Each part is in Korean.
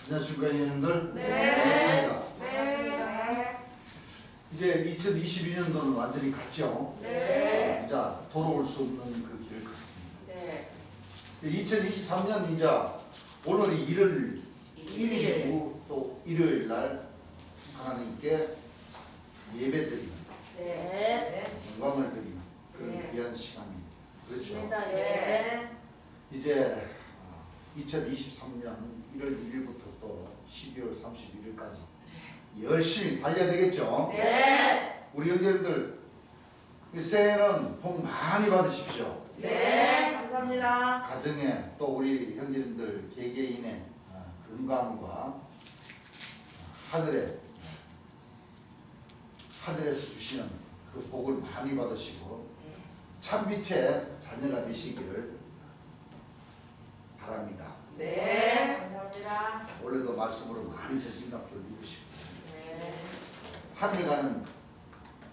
안녕하십니까, 형님들? 네. 반갑습니다. 네. 이제 2022년도는 완전히 갔죠. 네. 이제 돌아올 수 없는 그 길을 걷습니다. 네. 2023년 이제 오늘이 1월 1일이고 또 일요일 날 하나님께 예배드리는 네. 영광을 드리는 그런 네. 귀한 시간입니다. 그렇죠. 네. 이제 2023년 1월 1일부터 또 12월 31일까지 열심히 달려야 되겠죠. 네. 우리 형제님들 이 새해는 복 많이 받으십시오. 네. 감사합니다. 가정에 또 우리 형제님들 개개인의 건강과 하늘에서 주시는 그 복을 많이 받으시고 참빛의 자녀가 되시기를 바랍니다. 네. 감사합니다. 올해도 말씀으로 많이 자신감을 이루시고 네. 하늘 가는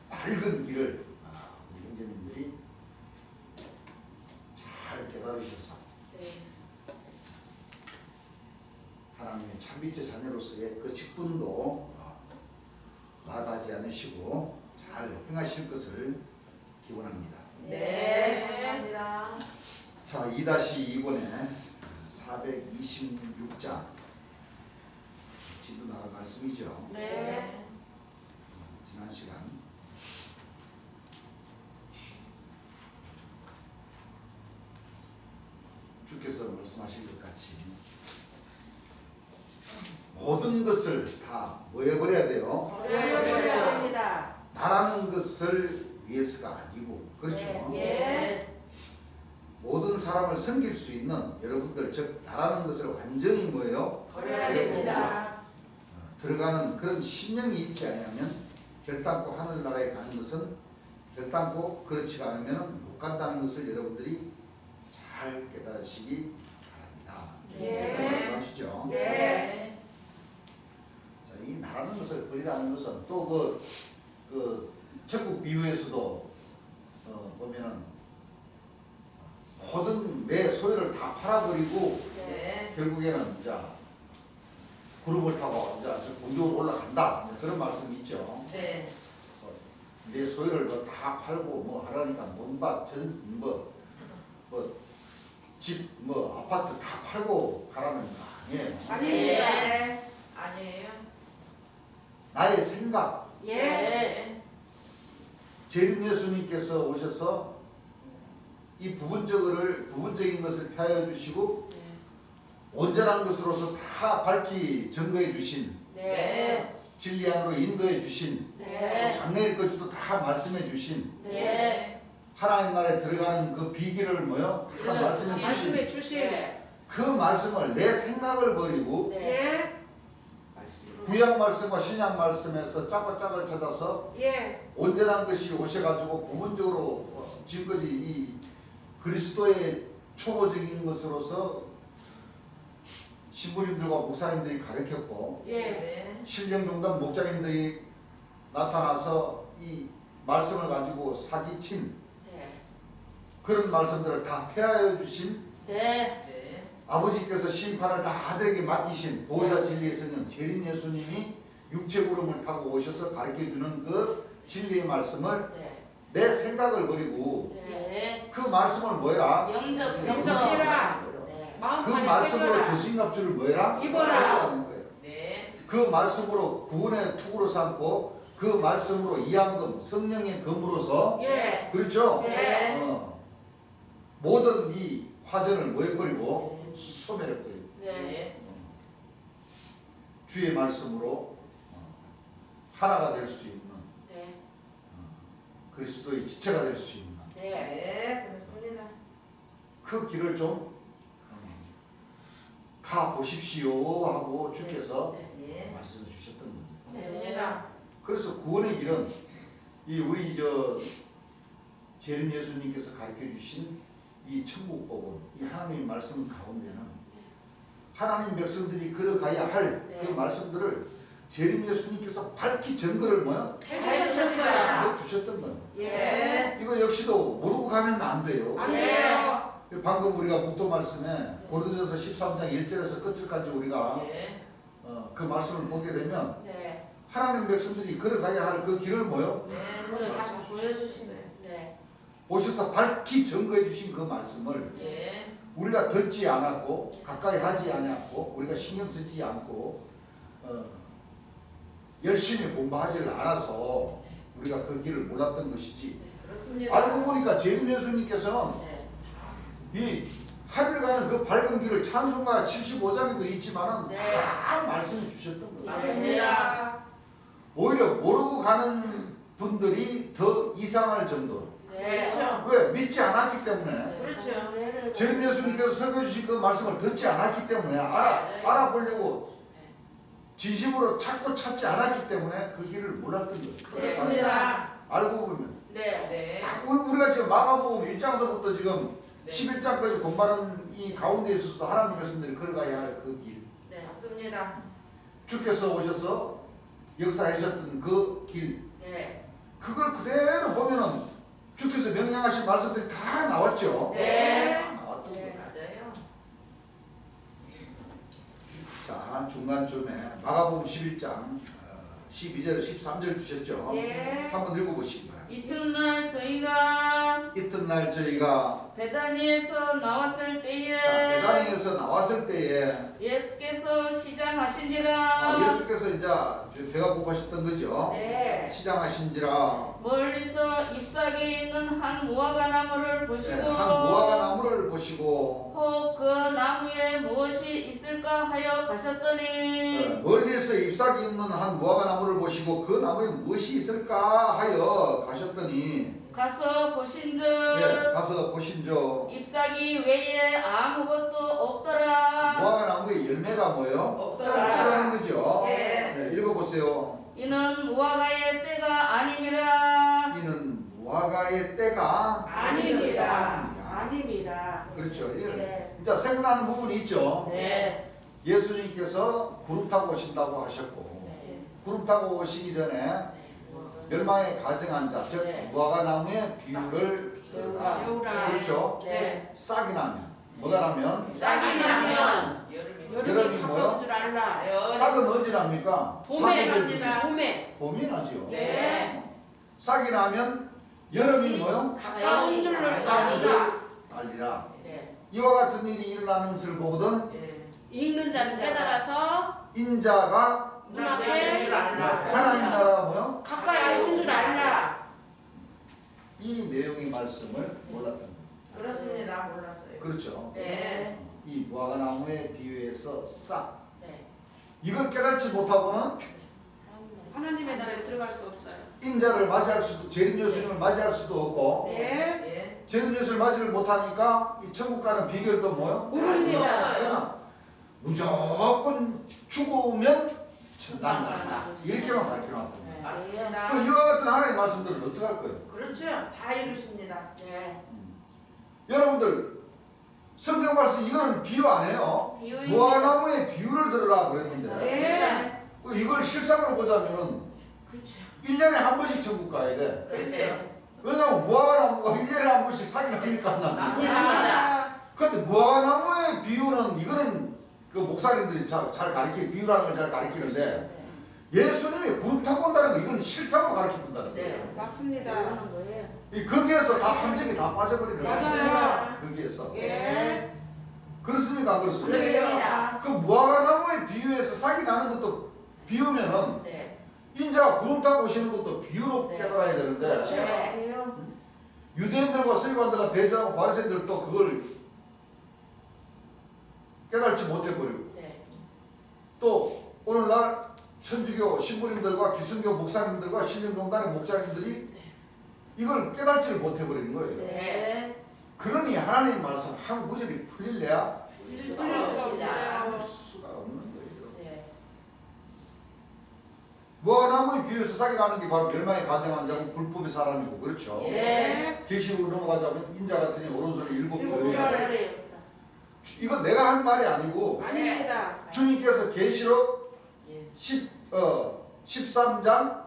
밝은 길을 우리 형제님들이 잘 깨달으셔서 네. 하나님의 참빛의 자녀로서의 그 직분도 마다하지 않으시고 잘 행하실 것을 기원합니다. 네. 감사합니다. 자, 2-2번에 426장 지도 나갈 말씀이죠. 네. 지난 시간 주께서 말씀하신 것 같이 모든 것을 다 뭐 해버려야 돼요? 버려야 됩니다. 나라는 것을 위해서가 아니고, 그렇죠? 예. 모든 사람을 섬길 수 있는 여러분들, 즉 나라는 것을 완전히 뭐예요? 버려야 됩니다. 들어가는 그런 신령이 있지 않으면 결단코 하늘나라에 가는 것은 결단코 그렇지 않으면 못 간다는 것을 여러분들이 잘 깨달으시기 바랍니다. 네. 말씀하시죠. 네. 자, 이 나라는 것을 버리라는 것은 또 그 천국 비유에서도 보면은 모든 내 소유를 다 팔아버리고 네. 결국에는 이제 구름을 타고 이제 공중으로 올라간다, 그런 말씀이 있죠. 네. 내 소유를 다 팔고 뭐 하라니까 mon밭, 집, 아파트 다 팔고 가라는 거 아니에요. 아니에요. 아니에요. 나의 생각, 예. 재림 예수님께서 오셔서 이 부분적인 것을 펴여 주시고 온전한 것으로서 다 밝히 증거해 주신, 네. 진리 안으로 인도해 주신, 네. 장래일 것도 다 말씀해 주신 네. 하나님 나라에 들어가는 그 비기를 다 말씀해 주신 말씀해 주신 그 말씀을, 내 생각을 버리고 네. 구약 말씀과 신약 말씀에서 짝을 찾아서 예. 온전한 것이 오셔가지고 부분적으로 지금까지 이 그리스도의 초보적인 것으로서 신부님들과 목사님들이 가르쳤고 예. 신령종단 목자님들이 나타나서 이 말씀을 가지고 사기친 그런 말씀들을 다 폐하여 주신 네. 아버지께서 심판을 다 아들에게 맡기신 보혜사 진리의 성령 재림 예수님이 육체구름을 타고 오셔서 가르쳐주는 그 진리의 말씀을 내 생각을 버리고 네. 그 말씀을 뭐해라? 영접해라. 그 말씀으로 저신갑주를 뭐해라? 입어라. 거예요. 네. 그 말씀으로 구원의 투구로 삼고 그 말씀으로 이양금 성령의 금으로서 예. 그렇죠? 네. 모든 이 화전을 뭐해버리고 소멸해버리고 네. 주의 말씀으로 하나가 될 수 있는 그리스도의 지체가 될 수 있는 네. 그렇습니다. 그 길을 좀 가보십시오 하고 주께서 네. 말씀해 주셨던 겁니다. 맞습니다. 그래서 구원의 길은 이 우리 재림 예수님께서 가르쳐 주신 이 천국복음, 이 하나님의 말씀 가운데는 하나님 백성들이 걸어가야 할 그 말씀들을 재림 예수님께서 밝히 증거를 해주셨어요. 주셨던 거예요. 예. 이거 역시도 모르고 가면 안 돼요. 안 돼요. 방금 우리가 국도 말씀에 고린도전서 13장 1절에서 끝을까지 우리가 그 말씀을 보게 되면 네. 하나님 백성들이 걸어가야 할 그 길을 뭐요? 네. 그걸 다 보여주시네. 네. 오셔서 밝히 증거해 주신 그 말씀을 네. 우리가 듣지 않았고 가까이 하지 않았고 우리가 신경 쓰지 않고 열심히 공부하지 않아서 우리가 그 길을 몰랐던 것이지 그렇습니다. 알고 보니까 재림 예수님께서는 네. 이 하늘 가는 그 밝은 길을 찬송가 75장에도 있지만은 네. 다 말씀해 주셨던 거예요. 맞습니다. 오히려 모르고 가는 분들이 더 이상할 정도로. 네. 그렇죠. 왜? 믿지 않았기 때문에. 그렇죠. 재림 예수님께서 설교해 주신 그 말씀을 듣지 않았기 때문에 알아보려고 진심으로 찾지 않았기 때문에 그 길을 몰랐던 거죠. 그렇습니다. 알고 보면 네. 네. 우리가 지금 마가복음 1장서부터 지금 네. 11장까지 공부하는 이 가운데 있어서도 하나님 백성들이 걸어가야 할 그 길. 네. 맞습니다. 주께서 오셔서 역사하셨던 그 길. 네. 그걸 그대로 보면은 주께서 명령하신 말씀들이 다 나왔죠. 네. 다 나왔던 네. 거예요. 맞아요. 자, 중간쯤에 마가복음 11장 12절, 13절 주셨죠. 네. 한번 읽어보시기 바랍니다. 이튿날 저희가 이튿날 저희가 베다니에서 나왔을 때에 베다니에서 나왔을 때에 예수께서 시장하시니라. 예수께서 이제 배가 고파셨던 거죠. 네. 시장하신지라 멀리서 잎사귀에 있는 한 무화과 나무를 보시고 한 무화과 나무를 보시고 혹 그 나무에 무엇이 있을까 하여 가셨더니 멀리서 잎사귀 있는 한 무화과 나무를 보시고 그 나무에 무엇이 있을까 하여 가셨더니 가서 보신즉 가서 보신저 잎사귀 외에 아무것도 없더라. 무화과 나무의 열매가 뭐예요? 없더라는 거죠. 네. 읽어보세요. 이는 무화과의 때가 아님이라. 이는 무화과의 때가 아닙니다. 아닙니다. 그렇죠. 네. 진짜 생각나는 부분이 있죠. 네. 예수님께서 구름 타고 오신다고 하셨고 구름 타고 오시기 전에 멸망에 가증한 자, 즉 네. 무화과 나무의 비유를 배우라. 배우라. 그렇죠. 네. 싹이 나면 뭐가 나면 싹이 나면 여름이 뭐요? 줄 알라. 싹은 언제 납니까? 봄에 싹이 납니다. 봄에. 봄이 나죠. 네. 싹이 나면 여름이 뭐요? 가까운 줄로 가까운 줄. 알라. 난리라. 네. 이와 같은 일이 일어나는 것을 보거든 네. 읽는 자는 깨달아서 인자가 눈앞에 하나님 나라가 뭐요? 가까이 온 줄 알라. 이 내용의 말씀을 몰랐던 거예요. 그렇습니다. 몰랐어요. 그렇죠. 네. 이 무화과 나무의 비유에서 싹 네. 이걸 깨닫지 못하고는 하나님의 나라에 들어갈 수 없어요. 인자를 맞이할 수도 재림 예수님을 맞이할 수도 없고 네. 재림 예수를 맞이를 못하니까 이 천국 가는 비결도 뭐요? 모릅니다. 그냥 무조건 죽으면 천당 간다 이렇게만 가르쳐놨다. 네. 맞습니다. 그 이와 같은 하나님의 말씀들은 어떻게 할 거예요? 그렇죠. 다 이루십니다. 네. 여러분들 성경 말씀 이거는 비유 아니에요. 비유입니다. 무화과나무의 비유를 들으라 그랬는데 네. 이걸 실상으로 보자면은 그렇죠. 1년에 한 번씩 천국 가야 돼. 그렇죠. 왜냐면 무화과나무가 1년에 한 번씩 사기 납니까 안 납니까? 납니다. 그런데 무화과나무의 비유는 이거는 그 목사님들이 잘 비유라는 걸 잘 가르치는데 예수님이 구름 타고 온다는 거 이건 실상으로 가르쳐준다는 거예요. 네. 맞습니다. 이 거기에서 다 함정이 다 빠져버리는 거예요. 맞아요. 거기에서. 예. 그렇습니까? 안 그렇습니까? 그렇습니다. 그 무화과나무의 비유에서 싹이 나는 것도 비유면은 네. 인자가 구름 타고 오시는 것도 비유로 네. 깨달아야 되는데 그렇죠. 유대인들과 서기관들과 대제하고 바리새인들도 그걸 깨달지 못해버리고 네. 또 오늘날 천주교 신부님들과 기순교 목사님들과 신령종단의 목자님들이 이걸 깨달지를 못해버리는 거예요. 네. 그러니 하나님 말씀 한 구절이 풀릴래야 풀릴 수가 없어요. 풀릴 수가 없는 거예요. 네. 무화과나무의 비유에서 싹이 나는 게 바로 멸망에 가정한 자고 불법의 사람이고 그렇죠. 예. 계시록으로 넘어가자면 인자 같으니 오른손에 일곱 별이 별의 역사. 이건 내가 한 말이 아니고 아닙니다. 주님께서 계시록 예. 13장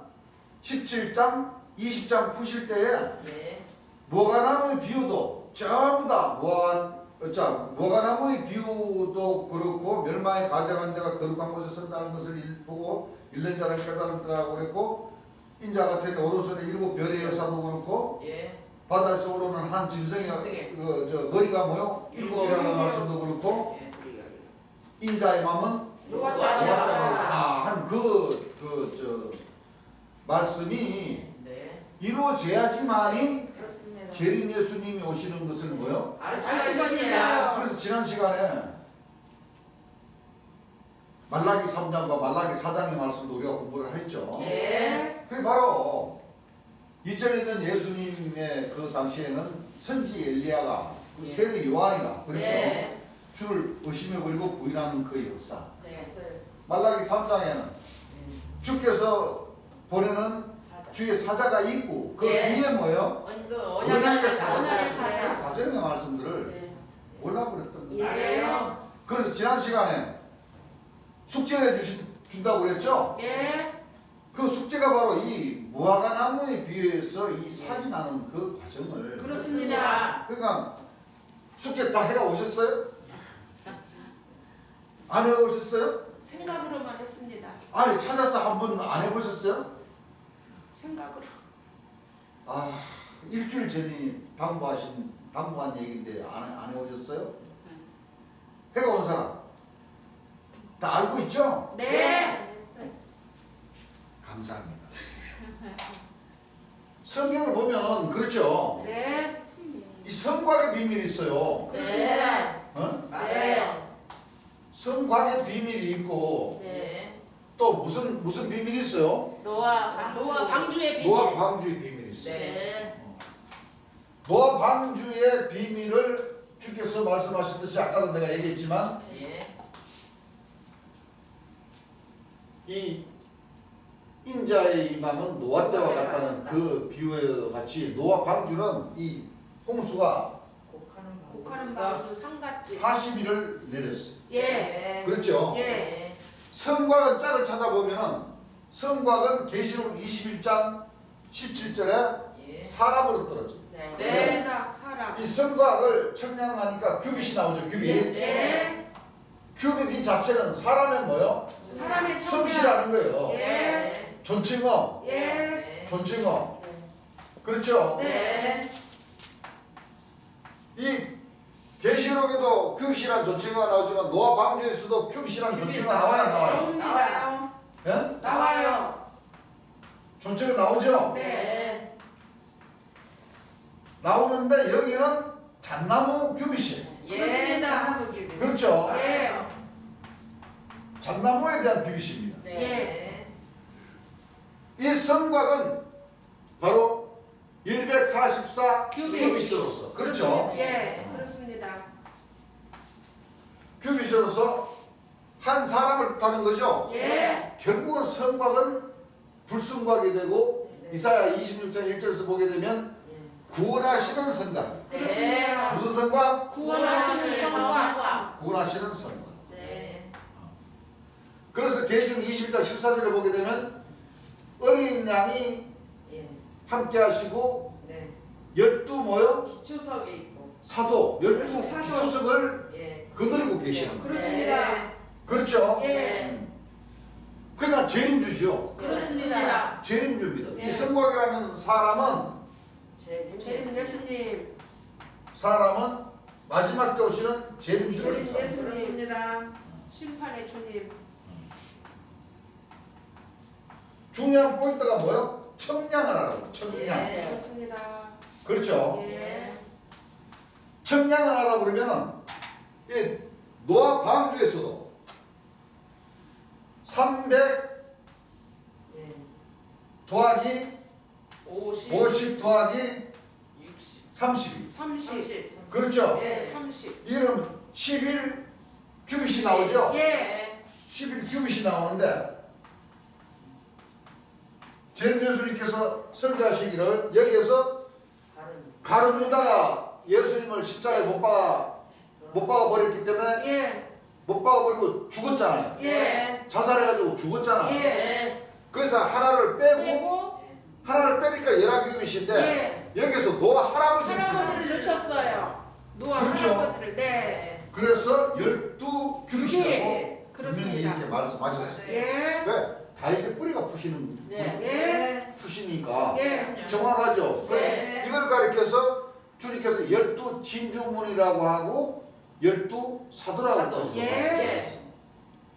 17장 20장 푸실 때에 예. 무화과나무의 비유도 전부 다 무화과 자, 무화과나무의 비유도 그렇고 멸망에 가져간 자가 거룩한 곳에 선다는 것을 보고 읽는 자를 깨달으라고 그랬고 인자 같은 오른손에 일곱 별의 여사도 그렇고 예. 바다에서 오르는 한 짐승이 저 머리가 뭐요? 일곱이라는 말씀도 그렇고 예. 인자의 마음은 노았다. 한 말씀이 네. 이루어져야지만이 그렇습니다. 재림 예수님이 오시는 것을 뭐요? 알 수 있습니다. 있습니다. 그래서 지난 시간에 말라기 3장과 말라기 4장의 말씀도 우리가 공부를 했죠. 예. 그게 바로 2000년 예수님의 그 당시에는 선지 엘리야가 그 예. 세례 요한이가 그렇죠. 네. 주를 의심해 버리고 부인하는 그 역사. 네. 말라기 3장에는 주께서 보내는 사자. 주의 사자가 있고 그 예. 뒤에 뭐요? 언약의 언약의 사자. 사자. 과정의 말씀들을 네. 몰라버렸던 거예요. 알아요. 그래서 지난 시간에 숙제를 준다고 그랬죠? 예. 그 숙제가 바로 이 무화과 나무에 비해서 이 사기 나는 그 과정을 그렇습니다. 그러니까 숙제 다 해가 오셨어요? 안 해가 오셨어요? 생각으로만 했습니다. 아니 찾아서 한 번 안 해보셨어요? 생각으로. 아 일주일 전이 당부한 얘기인데 안 해오셨어요? 해가 온 사람 다 알고 있죠? 네. 감사합니다. 성경을 보면 그렇죠. 네. 이 성곽의 비밀이 있어요. 그렇습니다. 어? 맞아요. 성곽의 비밀이 있고 네. 또 무슨 비밀이 있어요? 노아 노아 방주의 비밀. 노아 방주의 비밀이 있어요. 네. 노아 방주의 비밀을 주께서 말씀하셨듯이 아까도 내가 얘기했지만 예. 이 인자의 임함은 노아 때와 같다는 그 비유와 같이 노아 방주는 이 홍수가 곡하는 방주 상갓집. 40일을 내렸어요. 예. 그렇죠? 예. 성곽은 짝을 찾아보면은 성곽은 계시록 21장 17절에 예. 사람으로 떨어져. 네. 네. 그렇습니다. 사람. 이 성곽을 청량하니까 큐빗이 나오죠. 큐빗. 예. 큐빗 이 자체는 사람의 뭐요? 사람의 성씨라는 거예요. 예. 존칭어. 예. 존칭어. 그렇죠? 네. 이 계시록에도 큐빗이라는 존칭어가 나오지만 노아 방주에서도 큐빗이라는 존칭어가 나와요, 안 나와요? 나와요. 예? 나와요. 존칭어 나오죠? 네. 나오는데 여기는 잣나무 큐빗이에요. 예. 그렇습니다. 그렇죠? 예. 잣나무에 대한 큐빗입니다. 네. 이 성곽은 바로 144 큐빗. 큐빗으로서 그렇죠? 예. 그렇습니다. 큐빗으로서 한 사람을 뜻하는 거죠? 예. 결국은 성곽은 불성곽이 되고 이사야 26장 1절에서 보게 되면 구원하시는 성곽. 그렇습니다. 무슨 성곽? 구원하시는 성과. 구원하시는 성곽. 네. 그래서 계시록 21장 14절에 보게 되면 어린 양이 예. 함께 하시고 네. 12 뭐요? 기초석에 있고. 사도 12 사도. 기초석을 예. 거느리고 계시는 거예요. 그렇습니다. 그렇죠? 예. 그러니까 재림주죠. 그렇습니다. 재림주입니다. 네. 이 성곽이라는 사람은 재림 예수님. 마지막 때 오시는 재림주를 재림 의미합니다. 예수님입니다. 심판의 주님. 중요한 포인트가 뭐요? 청량을 하라고. 청량. 예. 그렇습니다. 그렇죠? 예. 청량을 하라고 그러면은 이 노아 방주에서도 300 예. 더하기 50. 50 더하기 60. 30. 30. 30. 그렇죠? 예. 30. 이러면 11 큐빗이 나오죠? 예. 11 큐빗이 나오는데 재림 예수님께서 설교하시기를 여기에서 가룟 유다가 예수님을 십자가에 못 박아 버렸기 때문에 예. 못 박아 버리고 죽었잖아요. 예. 자살해가지고 죽었잖아요. 예. 그래서 하나를 빼고 빼고 하나를 빼니까 11큐빗인데 예. 여기서 노아 할아버지를 할아버지를 넣으셨어요. 노아 그렇죠. 할아버지를 네. 그래서 12 큐빗이라고 예, 분명히 그렇습니다. 이렇게 말씀하셨어요. 예. 왜? 다윗의 뿌리가 푸시는 예. 푸시니까 예. 정확하죠. 네. 이걸 가리켜서 주님께서 12 진주문이라고 하고 12 사도라고 예. 말씀하셨어요.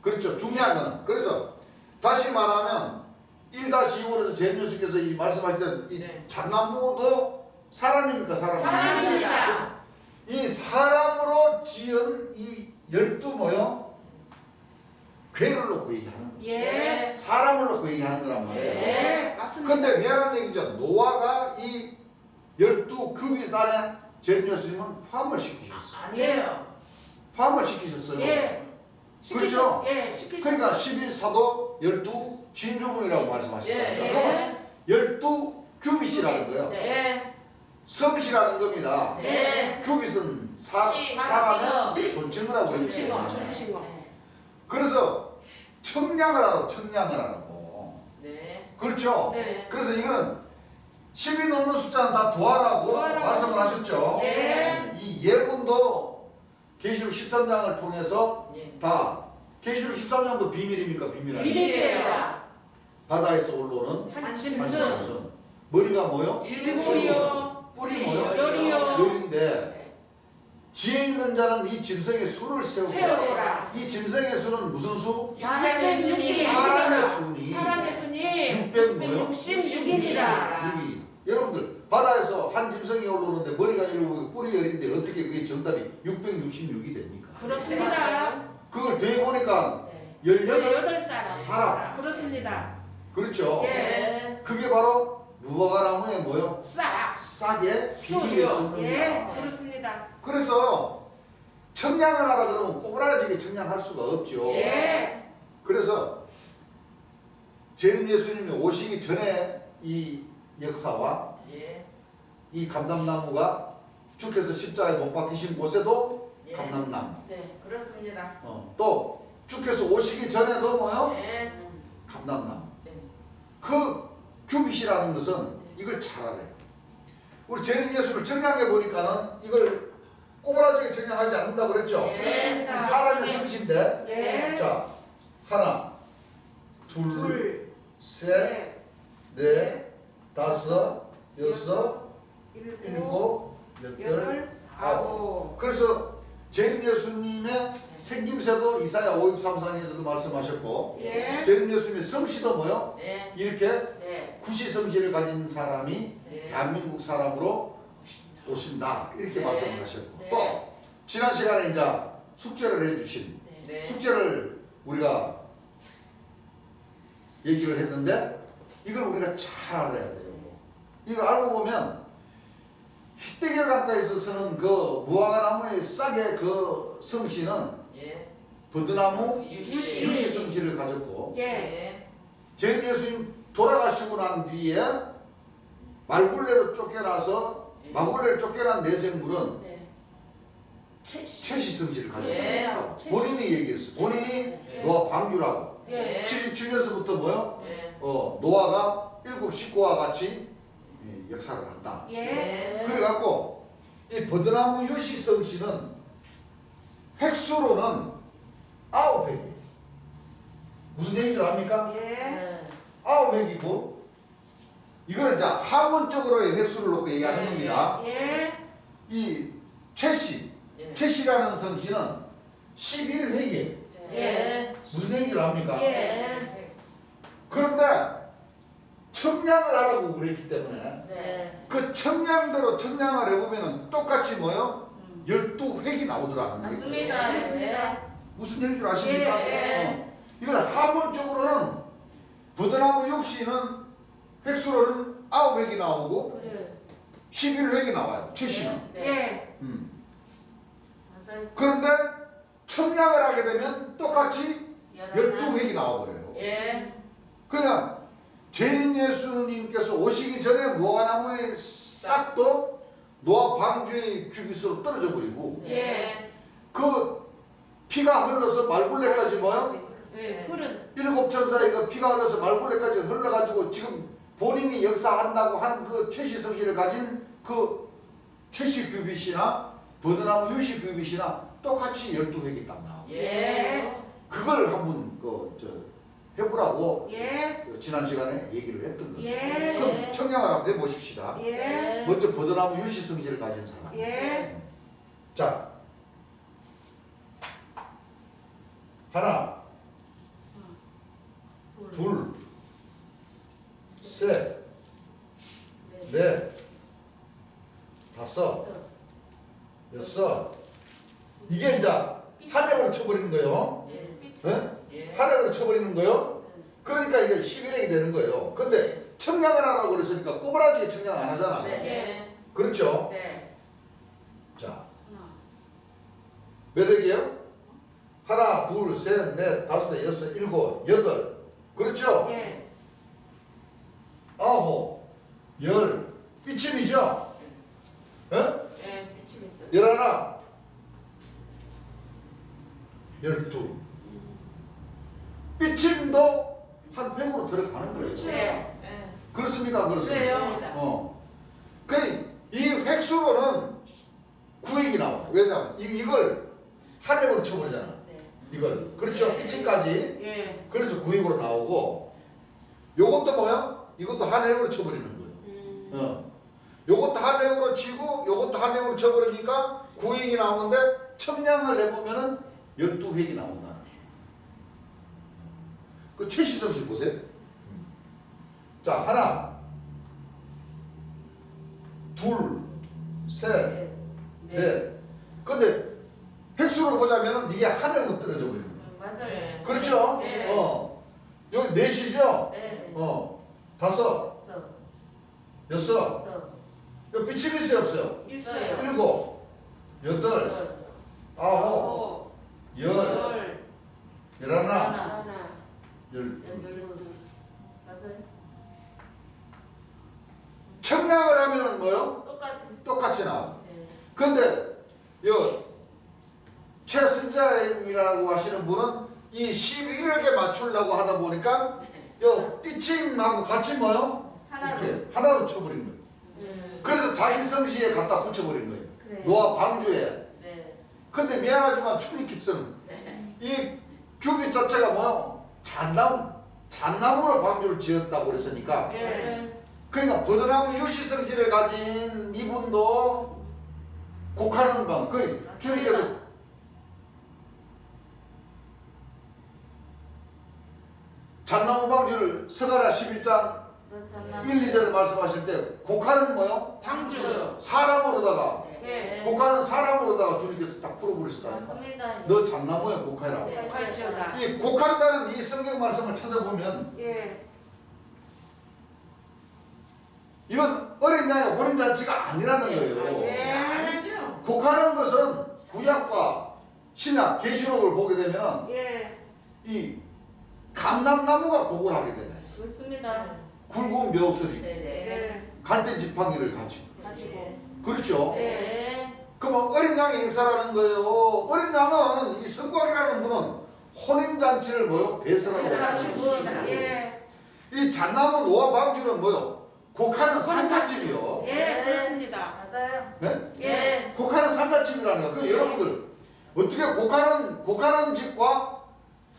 그렇죠. 중요한 거는. 그래서 다시 말하면 1-2월에서 제임스께서 이 말씀하실 때 네. 잣나무도 사람입니까? 사람입니다. 이 사람으로 지은 이 12 뭐요? 괴를 놓고 얘기하는 거예요. 예. 사람을 놓고 얘기하는 거란 말이에요. 예. 맞습니다. 근데 미안한 얘기죠. 노아가 이 12급이 안에 제임스님은 포함을 시키셨어요. 아니에요. 포함을 시키셨어요. 예. 그렇죠. 예. 시키셨. 그러니까 11사도 12 진주문이라고 말씀하셨어요. 예. 그러면 12규빗이라는 거예요. 예. 성씨라는 겁니다. 예. 규빗은 사람의 존칭을 하고 존칭어. 있죠. 존칭어. 그래서 청량을 하라고 청량을 하라고. 네. 그렇죠. 네. 그래서 이거는 10이 넘는 숫자는 다 도하라고 도하라고 말씀을 하셨죠. 네. 이 예문도 계시록 13장을 통해서 예. 다 계시록 13장도 비밀입니까? 비밀 아닙니까? 비밀이에요. 바다에서 올라오는 한 한 짐승. 짐승. 머리가 뭐요? 일곱이요. 뿔이 뭐요? 열이요. 열인데 지혜 있는 자는 이 짐승의 수를 세우라. 이 짐승의 수는 무슨 수? 660. 사람의 수니 사랑의 수님 600 뭐요? 66이라. 6이. 여러분들 바다에서 한 짐승이 올라오는데 머리가 일곱 뿔이 열인데 어떻게 그게 정답이 666이 됩니까? 그렇습니다. 그걸 더해 보니까 18 18사람. 사람. 그렇습니다. 그렇죠. 예. 그게 바로 무화과나무의 뭐요? 싹. 싹의 비밀이었던 겁니다. 예. 그렇습니다. 그래서 청량을 하라 그러면 꼬부라지게 청량할 수가 없죠. 예. 그래서 재림 예수님이 오시기 전에 이 역사와 예. 이 감람나무가 주께서 십자가에 못 박히신 곳에도 예. 감람나무. 네. 그렇습니다. 또 주께서 오시기 전에도 뭐요? 예. 감람나무. 네. 그 규빗이라는 것은 이걸 잘 알아요. 우리 재림 예수를 청량해 보니까는 이걸 꼬부라지게 청량하지 않는다고 그랬죠? 예. 이 사람의 성신데 예. 자 하나 둘. 셋 넷 다섯 여섯 일곱. 일곱 여덟 여덟. 아홉. 그래서 재림 예수님의 생김새도 이사야 53장에서도 말씀하셨고 예. 재림 예수님의 성씨도 뭐요? 네. 이렇게 네. 구시 성씨를 가진 사람이 네. 대한민국 사람으로 오신다 이렇게 네. 말씀을 하셨고 네. 또 지난 시간에 이제 숙제를 해주신 네. 숙제를 우리가 얘기를 했는데 이걸 우리가 잘 알아야 돼요. 이거 알고 보면 히데겔 강가에서 쓰는 그 무화과나무의 싹의 그 성씨는 예. 버드나무 유시. 유시 성씨를 가졌고 예. 예. 재림 예수님 돌아가시고 난 뒤에 말굴레로 쫓겨나서 말굴레로 쫓겨난 내생물은 네. 채시 성씨를 예. 가졌습니다. 본인이 얘기했어요. 본인이 예. 노아 방주라고. 예. 77년서부터 뭐요? 예. 노아가 7 식구와 같이 역사를 한다. 예. 그래갖고 이 버드나무 유시 성씨는 획수로는 9획이에요. 무슨 얘기인 줄 압니까? 예. 네. 9획이고 이거는 이제 학문적으로의 획수를 놓고 얘기하는 예. 겁니다. 예. 이 최씨, 예. 최씨라는 성씨는 11획이에요. 예. 무슨 얘기인 줄 압니까? 예. 그런데 청량을 하라고 그랬기 때문에 네. 그 청량대로 청량을 해보면 똑같이 뭐요? 12획이 나오더라는 거예요. 맞습니다. 네. 무슨 얘기인 줄 아십니까? 예. 이건 학문적으로는 버드나무 육시는 획수로는 9획이 나오고 그래. 11획이 나와요. 최씨는. 네. 예. 맞아요. 그런데 청량을 하게 되면 똑같이 12획이 나와버려요. 예. 그냥 재림 예수님께서 오시기 전에 무화과나무의 싹도 노아 방주의 규빗으로 떨어져 버리고 예. 그 피가 흘러서 말굴레까지 뭐요? 예. 흐른. 7천사의 그 피가 흘러서 말굴레까지 흘러가지고 지금 본인이 역사한다고 한 그 최씨 성씨를 가진 그 최씨 규빗이나 버드나무 유시규빗이나 똑같이 12획이 딱 나와. 예. 그걸 한번 해보라고 예. 지난 시간에 얘기를 했던 거예요. 예. 그럼 청량을 한번 해보십시다. 예. 먼저 버드나무 유시 성질을 가진 사람. 예. 자, 하나, 둘, 셋, 넷, 다섯, 여섯. 이게 이제 한 획으로 쳐버리는 거예요. 네? 한 획으로 쳐버리는 거예요. 그러니까 이게 11획이 되는 거예요. 근데 청량을 하라고 그랬으니까 꼬부라지게 청량 안 하잖아. 네. 그렇죠? 네. 자, 몇 획이에요? 하나, 둘, 셋, 넷, 다섯, 여섯, 일곱, 여덟. 그렇죠? 예. 아홉, 열. 삐침이죠? 예? 예. 미침 있어요. 열하나, 열두. 삐침도 한 획으로 들어가는 거예요. 그렇죠. 예. 예. 그렇습니까? 안 그렇습니까? 그래요. 이 획수로는 9획이 나와요. 왜냐하면 이걸 한 획으로 쳐버리잖아. 이걸. 그렇죠? 네. 삐침까지. 예. 그래서 9획으로 나오고, 요것도 뭐야? 이것도 한 획으로 쳐버리는 거예요. 요것도 한 획으로 치고, 요것도 한 획으로 쳐버리니까 9획이 나오는데, 청량을 내보면은 12획이 나온다. 그 최시성 씨 보세요. 자, 하나, 둘, 셋, 넷. 근데 획수로 보자면은 이게 한 획으로 떨어져 버리는 거예요. 맞아요. 그렇죠? 네. 여기 넷이죠? 네. 다섯, 있어. 여섯. 있어. 여기 삐침이 있어요, 없어요? 있어요. 일곱, 여덟, 아홉, 열, 열. 열하나, 하나. 열. 맞아요. 청량을 하면은 뭐요? 똑같은. 똑같이 나와. 네. 근데 요 최선자님이라고 하시는 분은 이 11획에 맞추려고 하다 보니까 요 삐침하고 같이 뭐요? 하나로. 이렇게 하나로 쳐버린 거예요. 그래서 자기 성시에 갖다 붙여버린 거예요. 그래. 노아 방주에. 네. 근데 미안하지만 출리킵스는 이 규빗 자체가 뭐요? 잣나무로 방주를 지었다고 그랬으니까 예. 맞아요. 그러니까 버드나무 유시성질을 가진 이분도 곡하는 방, 그 주님께서 잣나무 방주를 스가랴 11장 너 참나. 1, 2절을 말씀하실 때 곡하는 뭐요? 방주. 사람으로다가 예. 곡하는 사람으로다가 주님께서 딱 풀어버리시다니까. 맞습니다. 너 잣나무에 곡하라. 네. 곡할지어다. 이 곡한다는 이 성경 말씀을 찾아보면 예. 이건 어린 양의 혼인잔치가 아니라는 거예요. 예. 아니죠. 곡하는 것은 구약과 신약 계시록을 보게 되면 예. 이 감람나무가 곡을 하게 되네. 그렇습니다. 굵은 묘소리, 예. 갈대 지팡이를 가지고. 가지고. 그렇죠? 네. 그러면 어린 양의 행사라는 거예요. 어린 양은 이 성곽이라는 분은 혼인잔치를 뭐요? 배설하고 배설하시고. 예. 이 잣나무 노아 방주는 뭐요? 곡하는 산갓집이요. 예. 그렇습니다. 맞아요. 네? 예. 곡하는 산갓집이라는 거예요. 그럼 여러분들 어떻게 곡하는 집과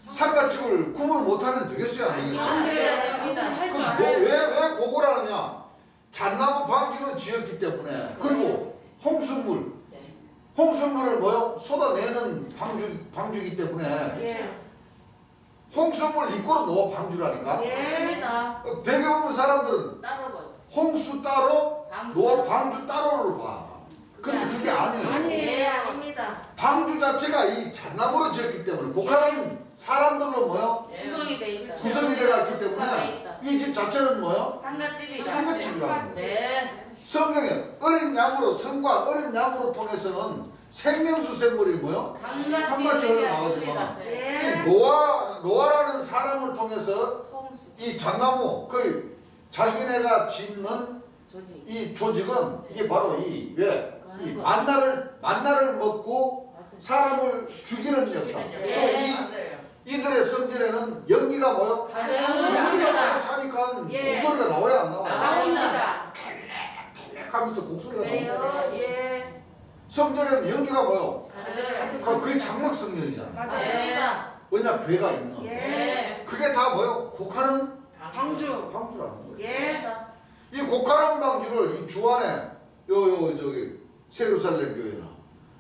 산갓집을 구분 못하면 되겠어요? 안 되겠어요? 하셔야 됩니다. 할 줄 그럼 알아요. 왜 곡을 하느냐? 잣나무 방주를 지었기 때문에. 그리고 홍수물을 뭐요? 쏟아내는 방주이기 때문에 예. 홍수물 이꼬로 놓아 방주라니까. 예. 맞습니다. 되게 보면 사람들은 따로 봐. 홍수 따로 방주. 놓아 방주 따로를 봐. 근데 그게 아니에요. 아니에요. 예, 아닙니다. 방주 자체가 이 잣나무로 지었기 때문에 곡하는 사람들로 뭐요? 구성이 돼 있다. 구성이 되어 있기 돼 때문에 있다. 이 집 자체는 뭐요? 상갓집이다. 상갓집이라는 거예요. 네. 성경에 어린 양으로 성과 어린 양으로 통해서는 생명수 생물이 뭐요? 상갓집이 상갓집을 하십니다. 나오지만 예. 노아라는 사람을 통해서 홍수 이 잣나무 그 자기네가 짓는 조직. 이 조직은 이게 바로 이 그거 만나를 먹고 맞아요. 사람을 죽이는 역사. 예. 또 이들의 성질에는 연기가 뭐요? 연기가 맞아요. 나고 차니까 예. 곡소리가 나와야 안 나와요? 나옵니다. 하면서 곡소리가 나와요. 그래요. 예. 성전에는 연기가 뭐요? 가득. 그게 장막 성전이잖아요. 맞아요. 맞습니다. 왜냐 괴가 있는. 예. 그게 다 뭐요? 곡하는 방주. 방주라는 거예요. 예. 이 곡하는 방주를 이 주안에 저기 세루살렘 교회나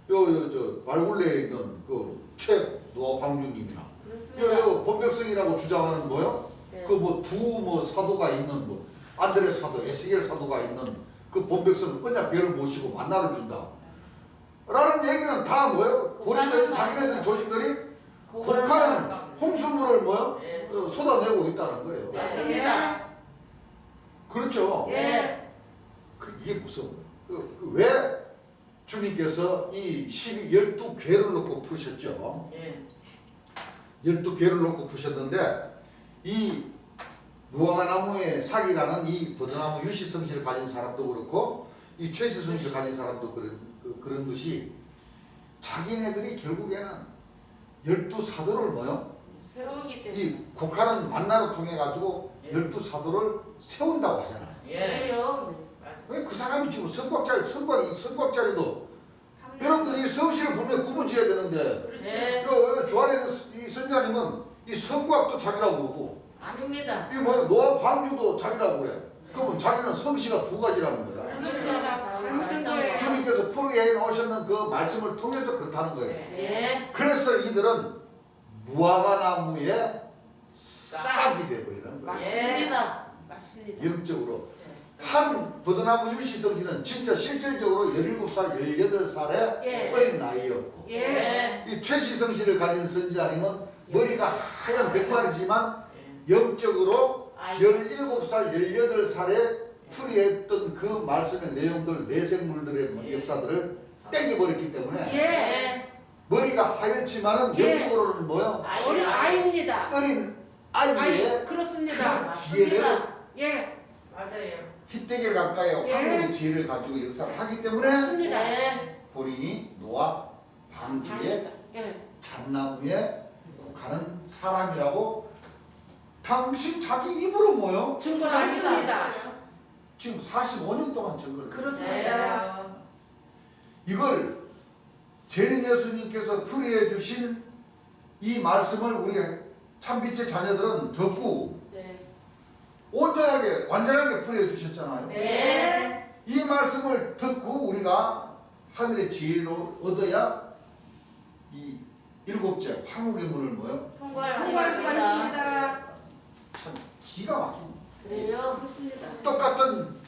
저 말굴레에 있는 그 최노아 방주님이나 그렇습니다. 본백성이라고 주장하는 뭐요? 네. 그 뭐 두 사도가 있는 뭐 안드레 사도, 에스겔 사도가 있는 그 본백성 언약 배를 모시고 만나를 준다. 라는 얘기는 다 뭐예요? 본인들 자기네들 조직들이 곡하는 홍수물을 뭐요? 예. 쏟아내고 있다는 거예요. 맞습니다. 그렇죠. 예. 이게 무서워요. 왜 주님께서 이 12괴를 놓고 푸셨죠? 예. 12괴를 놓고 푸셨는데 이 무화과나무의 사기라는 이 버드나무 유시성질을 가진 사람도 그렇고 이 최시성질을 가진 사람도 그런 것이 자기네들이 결국에는 12사도를 뭐요? 새로우기 때문에. 이 곡하는 만나를 통해 가지고 예. 12사도를 세운다고 하잖아요. 그래요. 왜 그 사람이 지금 성곽자리도 여러분들 이 성실을 분명히 구분지어야 되는데 네. 주안에 있는 이 선자님은 이 성곽도 자기라고 그러고 아닙니다. 이 뭐야 노아 방주도 자기라고 그래. 그러면 자기는 성씨가 두 가지라는 거야. 그렇습니다. 잘못된 거예요. 주님께서 풀이해 놓으셨는 그 말씀을 통해서 그렇다는 거예요. 예. 그래서 이들은 무화과나무의 싹이 되어버리는 거예요. 맞습니다. 맞습니다. 영적으로 한 버드나무 유시성씨는 진짜 실질적으로 17살, 18살의 예. 어린 나이였고 예. 이 최시성씨를 가진 선지자님은 머리가 하얀 백발이지만 영적으로 17살, 18살에 풀이했던 그 말씀의 내용들, 내생물들의 역사들을 땡겨버렸기 때문에 예. 머리가 하얗지만은 예. 영적으로는 뭐요? 어린 아이입니다. 어린 아이의 그렇습니다. 그 지혜를 예. 맞아요. 희대계 가까이의 예. 황홀의 지혜를 가지고 역사를 하기 때문에 맞습니다. 네. 본인이 노아 방주의 예. 잣나무에 가는 사람이라고 당신 자기 입으로 뭐요? 증거했습니다. 지금 45년 동안 증거를 그렇습니다. 이걸 재림 예수님께서 풀이해 주신 이 말씀을 우리 참빛의 자녀들은 듣고 네. 온전하게 완전하게 풀이해 주셨잖아요. 네. 이 말씀을 듣고 우리가 하늘의 지혜를 얻어야 이 일곱째 황후의 문을 뭐요? 통과할 수 통과할 수가 있습니다. 있습니다. 참 기가 막힙니다. 그래요. 그렇습니다. 똑같은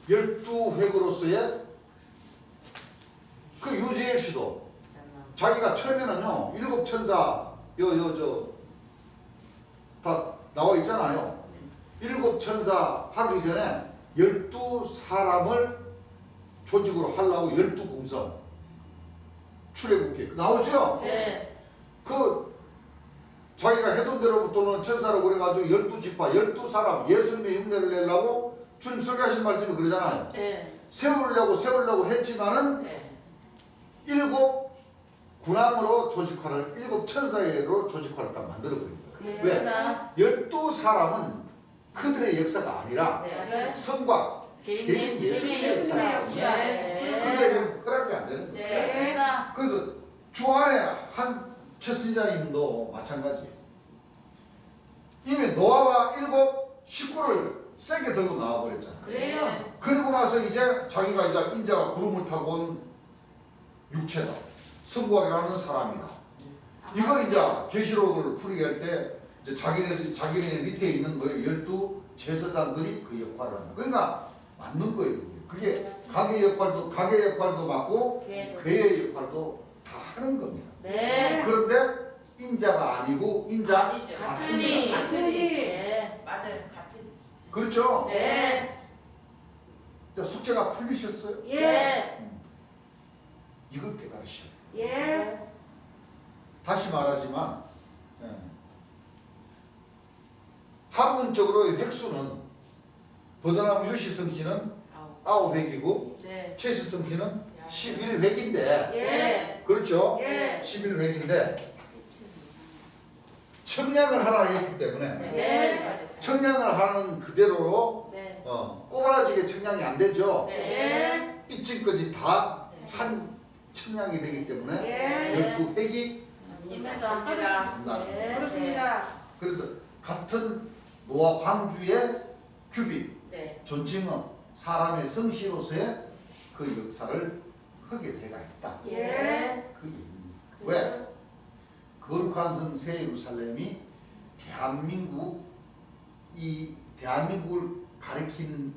12회구로서의 그 유재일 씨도 자기가 처음에는요 일곱 천사 다 나와 있잖아요. 일곱 천사 하기 전에 12사람을 조직으로 하려고 12공성 출애굽기 나오죠? 네. 그 자기가 해둔 대로부터는 천사로 그래가지고 12지파 12사람 예수님의 흉내를 내려고 주님 설교하신 말씀이 그러잖아요. 네. 세우려고 했지만은 네. 일곱 군함으로 조직화를 일곱 천사로 조직화를 딱 만들어버린 거예요. 왜? 그렇습니다. 12사람은 그들의 역사가 아니라 네. 성과 예수님의 예수님의 역사가 아니라 네. 그들에게는 허락이 안 되는 거예요. 네. 맞습니다. 그래서 주 안에 한 최선자님도 마찬가지예요. 이미 노아와 일곱 식구를 세게 들고 나와버렸잖아요. 그래요. 그리고 나서 이제 자기가 이제 인자가 구름을 타고 온 육체다. 성부학이라는 사람이다. 이걸 이제 계시록을 풀이게 할 때 이제 자기네 밑에 있는 뭐 12 제사장들이 그 역할을 한다. 그러니까 맞는 거예요. 그게 가게 역할도 맞고 괴의 역할도 다 하는 겁니다. 네. 그런데 인자가 아니고 인자 아니죠. 같은 같은 이. 사람. 같은 이. 네. 맞아요. 같은. 그렇죠? 네. 숙제가 풀리셨어요? 예. 이걸 깨달으셔야 돼요. 예. 다시 말하지만 학문적으로 획수는 버드나무 유시성씨는 9획이고 네. 최시성씨는 11획인데 네. 그렇죠? 예. 11획인데 청량을 하라 했기 때문에 네. 청량을 하는 그대로 네. 꼬부라지게 청량이 안 되죠. 네. 삐침까지 다 한 청량이 되기 때문에 예. 12획이 맞습니다. 된다. 네. 그렇습니다. 그래서 같은 노아 방주의 규빗 네. 존칭은 사람의 성씨로서의 그 역사를 하게 돼가 있다. 예. 그 얘기입니다. 왜? 거룩한 성 새 예루살렘이 대한민국을 가리키는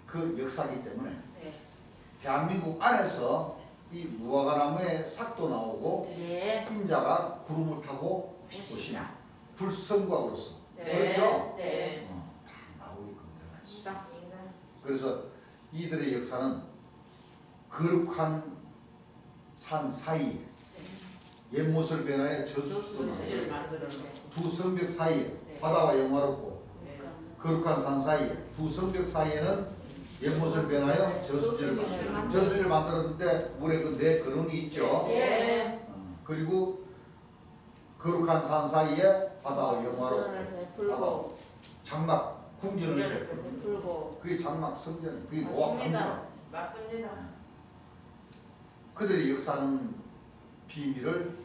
그 역사이기 때문에 네. 대한민국 안에서 이 무화과나무의 삭도 나오고 네. 인자가 구름을 타고 오신 불성곽으로서 그렇죠? 네. 다 나오게끔 되어 있습니다. 맞습니다. 그래서 이들의 역사는 거룩한 산 사이에 옛모습 변화에 저수지도 나오고 두 성벽 사이에 바다와 영화롭고 거룩한 산 사이에 두 성벽 사이에는 옛모습 변화여 저수지를 만들었는데 물에 그 네 근원이 있죠. 네. 그리고 거룩한 산 사이에 바다와 영화롭고 바다 장막 궁전을 베풀고 그게 장막 성전 그게 노아 방주라. 맞습니다. 그들의 역사는 비밀을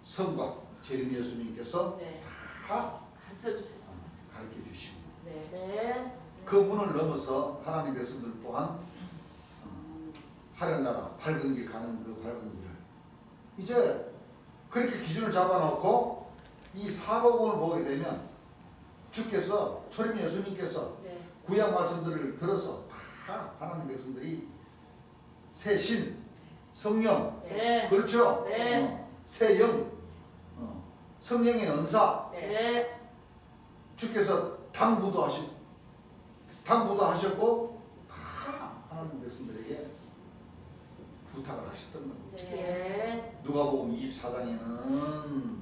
성과 재림 예수님께서 네. 다 가르쳐 주셨습니다. 가르쳐 주시고 네. 네. 그 문을 넘어서 하나님 백성들 또한 하늘나라 밝은 길 가는 그 밝은 길을 이제 그렇게 기준을 잡아놓고 이 사복음을 보게 되면 주께서 초림 예수님께서 네. 구약 말씀들을 들어서 다 하나님 백성들이 새 신, 성령, 네. 그렇죠? 네. 새 영, 성령의 은사 네. 주께서 당부도 하셨고 다 하나님 백성들에게 부탁을 하셨던 겁니다. 네. 누가복음 24장에는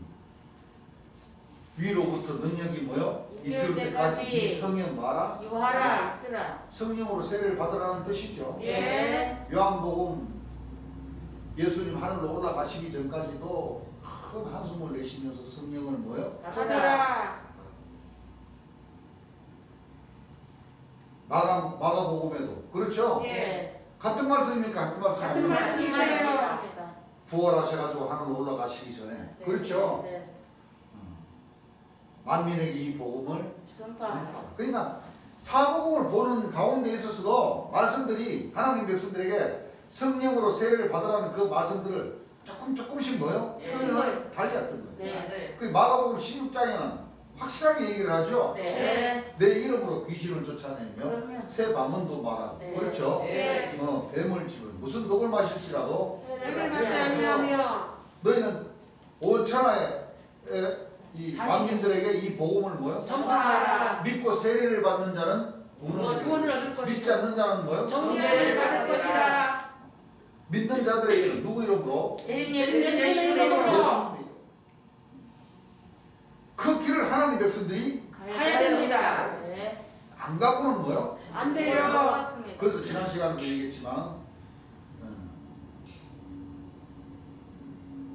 위로부터 능력이 뭐요? 이끌 때까지 이 성령 마라 유하라 쓰라. 성령으로 세례를 받으라는 뜻이죠. 네. 요한복음 예수님 하늘로 올라가시기 전까지도 큰 한숨을 내쉬면서 성령을 뭐요? 받아라. 마가복음에도 그렇죠? 네. 같은 말씀입니까? 같은 말씀 같은 아닙니까? 말씀이에요. 맞습니다. 부활하셔가지고 하늘로 올라가시기 전에 그렇죠? 네. 만민에게 이 복음을 전파. 그러니까 사복음을 보는 가운데 있어서도 말씀들이 하나님 백성들에게 성령으로 세례를 받으라는 그 말씀들을 조금씩 뭐요? 네. 달리했던 거예요. 네. 그 마가복음 16장에는 확실하게 얘기를 하죠. 네. 내 이름으로 귀신을 쫓아내며 그러면 새 방언도 말하고 네. 그렇죠? 네. 뱀을 집을 무슨 독을 마실지라도 이를 마지 아니하며 너희는 온 천하에 이 만민들에게 이 복음을 뭐요? 전파하라. 믿고 세례를 받는 자는 구원을 얻을 믿지 것이다. 않는 자는 뭐요? 정죄를 받을 것이라. 믿는 자들에게는 누구 이름으로? 재림 예수님의 예수님의 이름으로. 이름으로 예수님 이름. 그 길을 하나님 백성들이 가야 됩니다. 네. 안 가고는 뭐요? 안 돼요. 맞습니다. 그래서 지난 시간에도 얘기했지만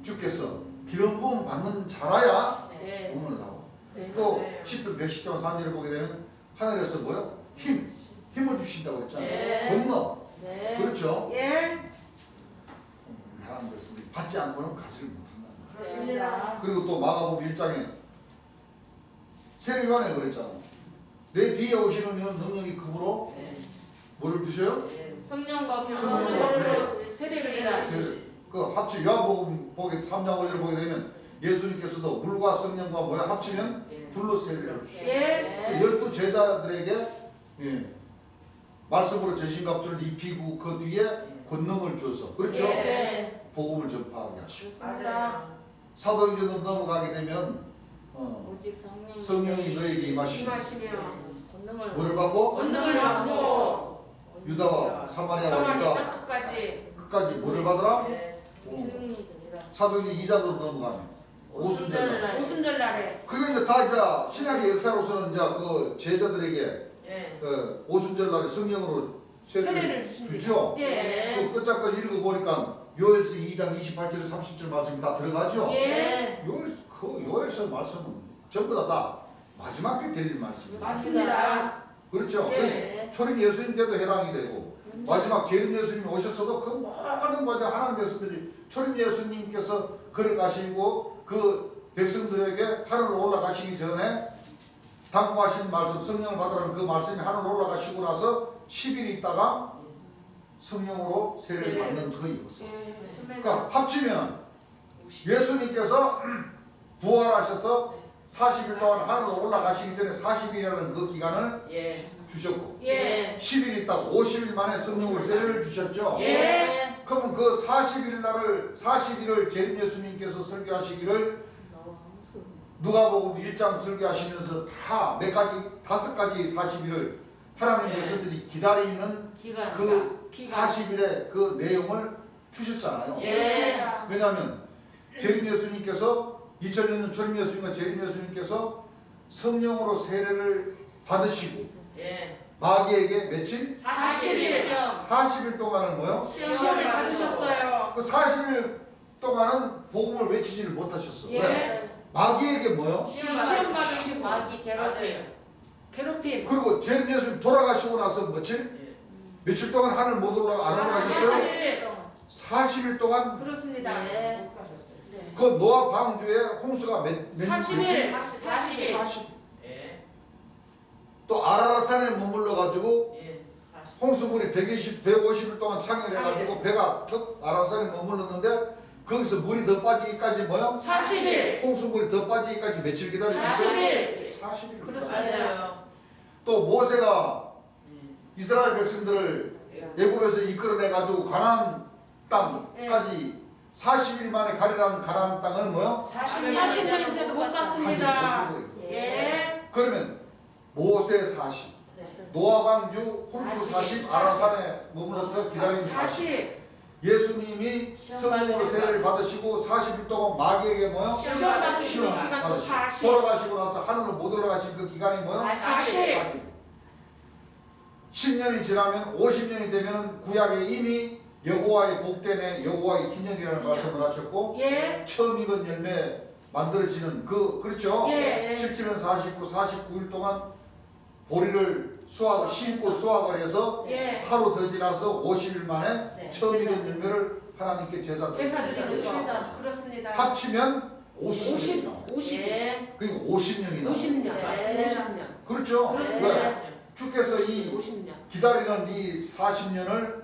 주께서 기름 부음 받는 자라야 네. 오늘 나오고 네. 또 10편 110장 3절을 보게 되면 하늘에서 뭐요? 힘을 주신다고 했잖아요. 네. 건너 네. 그렇죠? 예. 하나님 백성들이 받지 않고는 가지를 못한다는 거예요. 그렇습니다. 그리고 또 마가복음 1장에 세례요한에 그랬잖아. 내 뒤에 오시는 이는 능력이 금으로 뭐를 주셔요? 성령과 성령과 불로 세례를 세례. 그 합치 요한복음 보게 3장 5절을 보게 되면 예수님께서도 물과 성령과 뭐야 합치면 불로 세례를 주시고 예. 12 제자들에게 말씀으로 전신갑주를 입히고 그 뒤에 권능을 주어서 그렇죠? 네. 복음을 전파하게 하시고 좋습니다. 사도행전으로 넘어가게 되면 오직 성령이 너에게 임하시고 임하시며 권능을 뭐를 받고 권능을 받고 유다와 사마리아와 유다 끝까지 끝까지 뭐를 받으라? 증인이 되리라. 사도행전 2장으로 넘어가면 오순절날 오순절날에 그게 이제 다 이제 신약의 역사로서는 이제 그 제자들에게 오순절날에 성령으로 세례를 세례를 주십니다. 주죠. 예. 그 끝자까지 읽어보니까 요엘서 2장 28절 30절 말씀이 다 들어가죠. 예. 요엘서 말씀은 전부 다 마지막에 드릴 말씀입니다. 맞습니다. 그렇죠. 예. 초림 예수님 때도 해당이 되고 마지막 재림 예수님이 오셨어도 그 모든 과정 하나님 백성들이 초림 예수님께서 걸어가시고 그 백성들에게 하늘로 올라가시기 전에 당부하신 말씀 성령을 받으라는 그 말씀이 하늘로 올라가시고 나서 10일 있다가 성령으로 세례를 받는 그 역사. 그러니까 합치면 예수님께서 부활하셔서 40일 동안 하늘로 올라가시기 전에 40일이라는 그 기간을 예. 주셨고 예. 10일 있다가 50일 만에 성령을 세례를 주셨죠. 예. 그러면 그 40일을 재림 예수님께서 설교하시기를 누가복음 1장 설교하시면서 다 몇 가지 5가지 40일을 하나님 백성들이 기다리는 기간. 그 40일의 그 내용을 주셨잖아요. 예. 왜냐하면 재림 예수님께서 2000년 초림 예수님과 재림 예수님께서 성령으로 세례를 받으시고 예. 마귀에게 며칠? 40일 시험. 40일 동안은 뭐요? 시험을 받으셨어요. 그 40일 동안은 복음을 외치지를 못하셨어. 예. 왜? 마귀에게 뭐요? 시험 받으시고 마귀 괴롭힘. 괴롭힘. 그리고 재림 예수님 돌아가시고 나서 며칠? 며칠 동안 하늘 못 올라가 안 올라가셨어요? 40일. 40일 동안 그렇습니다. 예. 네. 그 노아 방주에 홍수가 몇 40일. 40일. 40. 예. 또 아라라산에 머물러 가지고 예. 40. 홍수물이 150일 동안 창현해 가지고 배가 턱 아라라산에 머물렀는데 거기서 물이 더 빠지기까지 뭐요? 40일. 홍수물이 더 빠지기까지 며칠 기다리셨어요? 40일. 40일. 그렇습니다. 맞아요. 또 모세가 음. 이스라엘 백성들을 애굽에서 이끌어내 가지고 가나안 땅까지 40일 만에 가리라는 가나안 땅은 뭐요? 40년인데도 못 갔습니다. 40일. 예. 그러면 모세 40, 노아 방주 홍수 40, 아라산에 머물러서 기다림 40. 40. 예수님이 성령으로 세례를 받으시고 40일 동안 마귀에게 뭐요? 시험 받으시고 시험 기간 또 받으시고 40. 돌아가시고 나서 하늘로 못 올라가신 그 기간이 뭐요? 40. 10년이 지나면 50년이 되면 구약에 이미 여호와의 복되네 여호와의 기념이라는 말씀을 하셨고 예. 처음 익은 열매 만들어지는 그렇죠? 예. 7년 49일 동안 보리를 심고 수확을 해서 예. 하루 더 지나서 50일 만에 네. 처음 익은 열매를 하나님께 제사 제사 드립니다. 드리죠. 그렇습니다. 합치면 50년이 50. 예. 그리고 50년이 나와요. 50년. 네. 50년. 그렇죠? 그렇습니다. 왜? 주께서 이 50년. 기다리는 이 40년을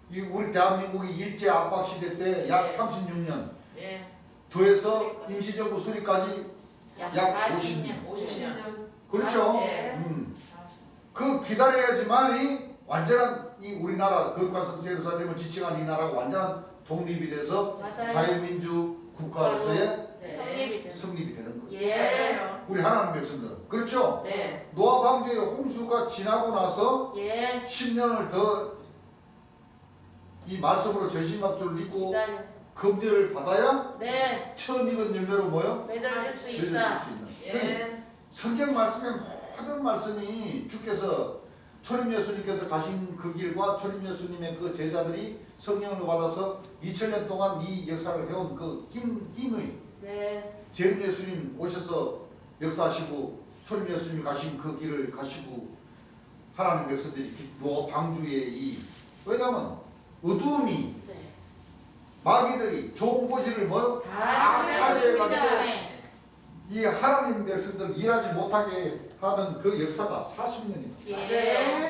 이 우리 대한민국이 일제 압박 시대 때 약 네. 36년 예. 더해서 임시정부 수립까지 약 40년. 50년. 그렇죠? 예. 그 기다려야지만이 완전한 이 우리나라 거룩한 성세 예루살렘을 지칭한 이 나라가 완전한 독립이 돼서 맞아요. 자유민주 국가로서의 성립이 되는. 성립이 되는 거예요. 예. 우리 하나님 백성들은 그렇죠? 네. 노아 방주의 홍수가 지나고 나서 예. 10년을 더 이 말씀으로 전신갑주를 입고 기다려서. 금리를 받아야 네. 처음 익은 열매로 뭐요? 맺어질 수 맺어질 있다. 수 있는. 예. 성경 말씀의 모든 말씀이 주께서 초림 예수님께서 가신 그 길과 초림 예수님의 그 제자들이 성령을 받아서 2000년 동안 이 역사를 해온 그 힘의 네. 재림 예수님 오셔서 역사하시고 초림 예수님 가신 그 길을 가시고 하나님 백성들이 노아 방주의 이 왜냐하면 어두움이 네. 마귀들이 좋은 고지를 뭐 다 차지해가지고 찾아냈습니다. 이 하나님 백성들 일하지 못하게 하는 그 역사가 40년입니다. 예.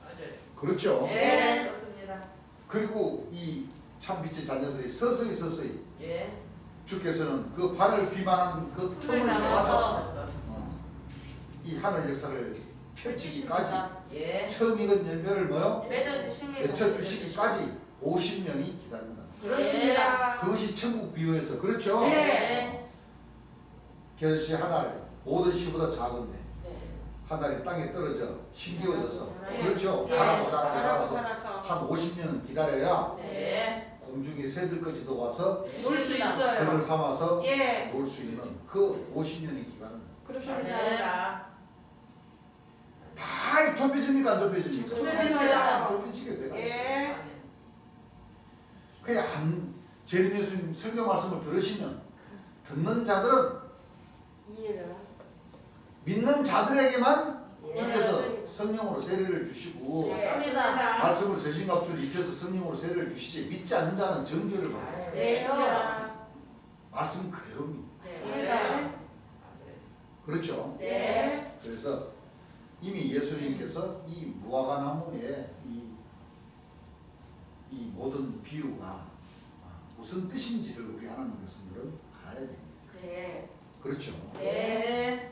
맞아요. 그렇죠? 예. 그렇습니다. 그리고 이 참빛의 자녀들이 서서히 예. 주께서는 그 발을 비만한 그 틈을 잡아서 잡아서. 이 하늘 역사를 펼치기까지 예. 처음 익은 열매를 뭐요? 맺어주십니다. 맺혀주시기까지 50년이 기다립니다. 그렇습니다. 그것이 천국 비유에서 그렇죠? 예. 겨시 한 알 모든 시보다 작은데 네. 한 알이 땅에 떨어져 힘겨워져서 네. 그렇죠? 예. 자라고 자라고 자라서 자라서 한 50년은 기다려야 네. 공중에 새들까지도 와서 놀 수 있어요. 그를 삼아서 예. 놀 수 있는 그 50년의 기간은 그렇습니다. 다 좁혀집니까 안 좁혀집니까? 좁혀집니다. 좁혀지게 돼가지고 예. 그냥 재림 예수님 설교 말씀을 들으시면 듣는 자들은 이해가. 믿는 자들에게만 예. 주께서 성령으로 세례를 주시고 네. 맞습니다. 말씀으로 전신갑주를 입혀서 성령으로 세례를 주시지 믿지 않는 자는 정죄를 받아요. 네. 말씀 그대로입니다. 맞습니다. 그렇죠? 네. 그래서 이미 예수님께서 이 무화과 나무의 이 모든 비유가 무슨 뜻인지를 우리 하나님 백성들은 알아야 됩니다. 네. 그렇죠? 네.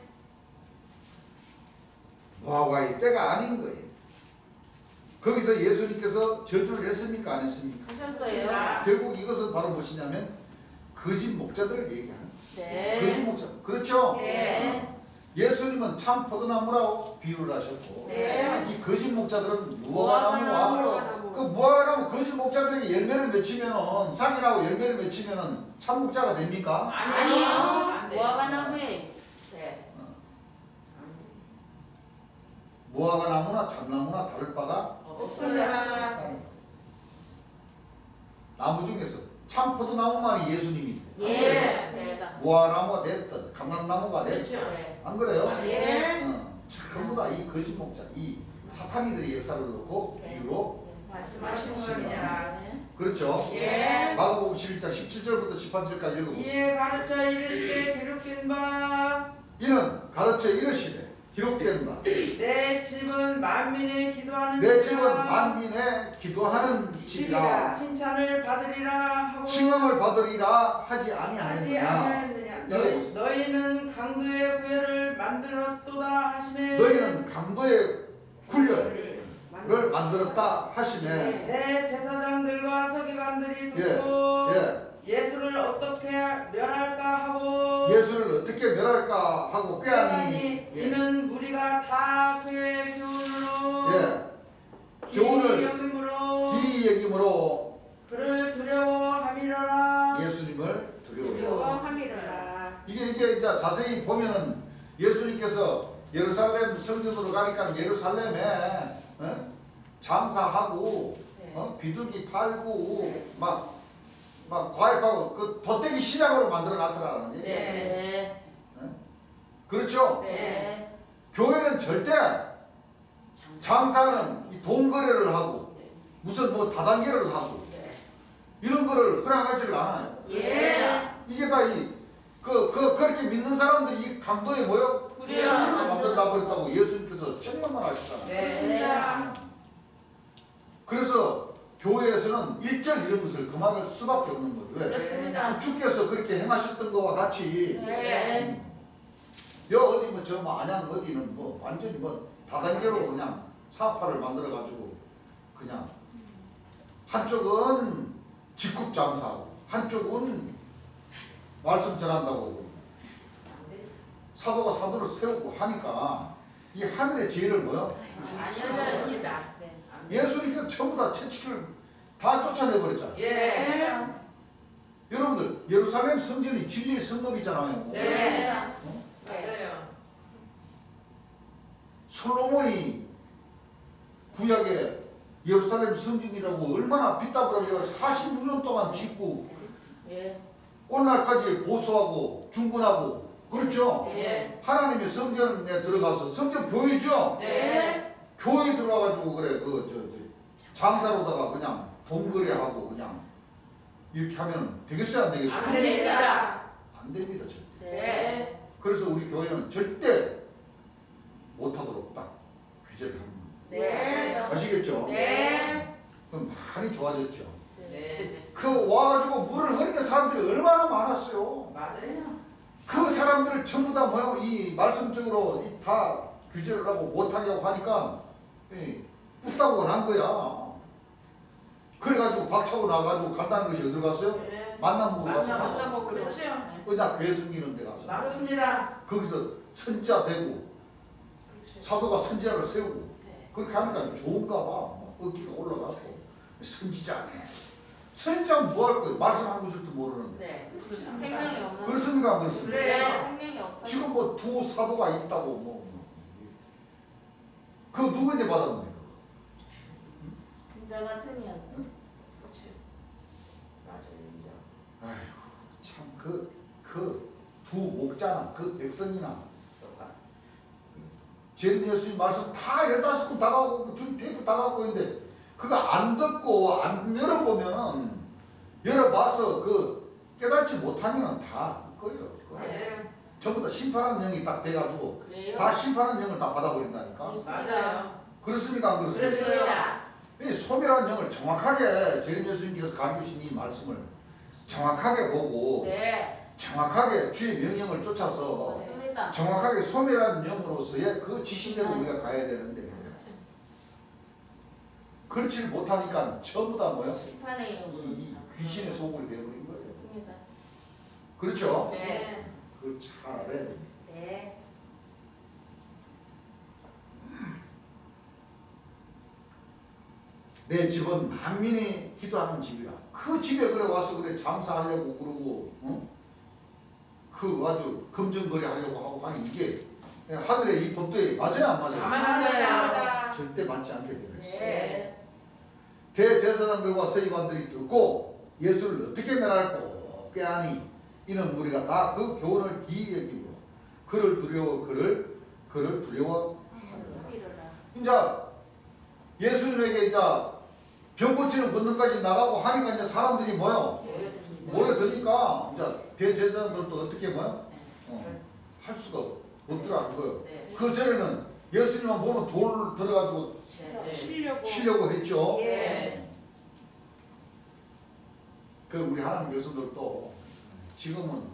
무화과의 때가 아닌 거예요. 거기서 예수님께서 저주를 했습니까? 안 했습니까? 하셨어요. 결국 이것은 바로 무엇이냐면 거짓 목자들을 얘기하는 거예요. 거짓 네. 목자. 그렇죠? 네. 예수님은 참 포도나무라고 비유를 하셨고 네. 이 거짓 목자들은 무화과나무와 무화과나무. 그 무화과나무 거짓 목자들에게 열매를 맺히면은 싹이라고 열매를 맺히면은 참 목자가 됩니까? 아니요. 무화과나무에 네. 무화과나무나 참나무나 다를 바가 없습니다. 나무 중에서 참 포도나무만이 예수님이 돼요. 예. 맞습니다. 무화과나무가 됐든 감람나무가 됐든 그렇죠. 네. 안 그래요? 예. 전부 다 이 거짓 목자, 이 사탄이들의 역사를 놓고 네. 비유로 말씀하신 겁니다. 네. 그렇죠? 예. 마가복음 11장 17절부터 18절까지 읽어보세요. 이에 가르쳐 이르시되 기록된 바 내 이는 가르쳐 이르시되 기록된 바 내 집은 만민의 기도하는 집은 만민의 기도하는 집이라 칭찬을 받으리라 하고 칭함을 받으리라 하지 하지 아니하였느냐. 아니하였느냐 읽어보세요. 너희는 강도의 구열을 만들었도다 하시매 너희는 강도의 굴열을 만들었다 하시네. 내 제사장들과 서기관들이 예, 듣고 예. 예수를 어떻게 멸할까 하고 예수를 어떻게 멸할까 하고 꾀하니 예. 이는 무리가 다 그의 교훈으로 예. 교훈을 여김으로 기이 여김으로 그를 두려워함이로라 예수님을 두려워해요. 두려워함이로라. 이게 이제 자세히 보면은 예수님께서 예루살렘 성전으로 가니까 예루살렘에 장사하고 네. 비둘기 팔고 막 과일하고 그 덧대기 시장으로 만들어 놨더라는 얘기. 네. 그렇죠? 네. 교회는 절대 장사는 이 돈 거래를 하고 네. 무슨 뭐 다단계를 하고 네. 이런 거를 허락하지를 않아요. 예. 이게 다 그렇게 믿는 사람들이 이 강도에 모여 그래요. 만들다 버렸다고 예수님께서 책망을 하시잖아요. 네. 그래서 교회에서는 일절 이런 것을 금할 수밖에 없는 거죠. 왜? 그렇습니다. 주께서 그렇게 행하셨던 것과 같이 네. 여 어디 뭐저 안양 어디는 뭐 완전히 뭐 다단계로 그냥 사파를 만들어 가지고 그냥 한쪽은 직급 장사하고 한쪽은 말씀 전한다고 사도가 사도를 세우고 하니까 이 하늘의 죄를 뭐요? 아닙니다. 네. 예수님께서 전부 다 채찍을 다 쫓아내 버렸잖아요. 예. 여러분들 예루살렘 성전이 진리의 성읍이잖아요. 네. 맞아요. 솔로몬이 구약에 예루살렘 성전이라고 얼마나 빚답을 하려고 46년 동안 짓고 예. 오늘날까지 보수하고 중건하고 그렇죠? 예. 하나님의 성전에 들어가서 성전 교회죠? 네. 교회 들어와가지고 그래 장사로다가 그냥 돈 거래하고 그냥 이렇게 하면 되겠어요 안 되겠어요? 안 됩니다. 안 됩니다 절대. 네. 그래서 우리 교회는 절대 못하도록 딱 규제를 합니다. 네. 아시겠죠? 네. 그럼 많이 좋아졌죠. 네. 그 와가지고 물을 흐리는 사람들이 얼마나 많았어요. 맞아요. 그 사람들을 전부 다 뭐야 이 말씀적으로 다 규제를 하고 못하게 하고 하니까 뚝딱고 난 거야. 그래가지고 박차고 나가지고 간다는 것이 어디로 갔어요? 네. 만남으로 가서 만남 그렇죠. 그냥 교회 섬기는 데 가서 맞습니다. 거기서 선자 되고 사도가 선지자를 세우고 네. 그렇게 하니까 좋은가 봐. 어깨가 올라가고 선지자네. 선지자는 뭐 할 거예요? 말씀 한 구절도 모르는데. 네. 생명이 없는. 그렇습니까? 안 그렇습니까? 네. 생명이 없어요. 지금 뭐 두 사도가 있다고 그 누구인데 받았는데 그거? 인자 같은 년. 그렇지. 맞아요. 인정. 아이고 참 그 두 목자나 그 백성이나 재림 예수님 말씀 다 15권 다 갖고 준 테이프 다 갖고 있는데 그거 안 듣고 안 열어보면은 열어봐서 그 깨닫지 못하면은 다 그거예요. 그거. 네. 전부 다 심판하는 영이 딱 돼가지고 그래요? 다 심판하는 영을 다 받아버린다니까. 맞아요. 그렇습니까? 안 그렇습니까? 그렇습니다. 이 소멸한 영을 정확하게 재림 예수님께서 가르치신 이 말씀을 정확하게 보고 네. 정확하게 주의 명령을 쫓아서 맞습니다. 정확하게 소멸한 영으로서의 그 지시대로 우리가 가야 되는데 그렇지 못하니까 전부 다 뭐요? 심판의 이 영으로 귀신의 소굴이 되어버린 거예요. 그렇습니다. 그렇죠? 네. 그걸 잘 알아야 됩니다. 네. 내 집은 만민이 기도하는 집이라. 그 집에 그래 와서 그래 장사하려고 그러고, 그 아주 금전거래 하려고 하고 하니 이게 하늘의 이 법도에 맞아요, 안 맞아요? 맞습니다. 절대 맞지 않게 되어 있어요. 네. 대제사장들과 서기관들이 듣고 예수를 어떻게 멸할꼬 꾀하니 이는 우리가 다 그 교훈을 기이 여기고 그를 두려워 이제 예수님에게 이제 병 고치는 권능까지 나가고 하니까 이제 사람들이 뭐요? 모여드니까 이제 대제사장들도 어떻게 뭐요? 할 수가 없더라는 거예요. 네. 그 전에는 예수님만 보면 돌 들어가지고 네. 치려고 했죠. 예. 그 우리 하나님 백성들도 지금은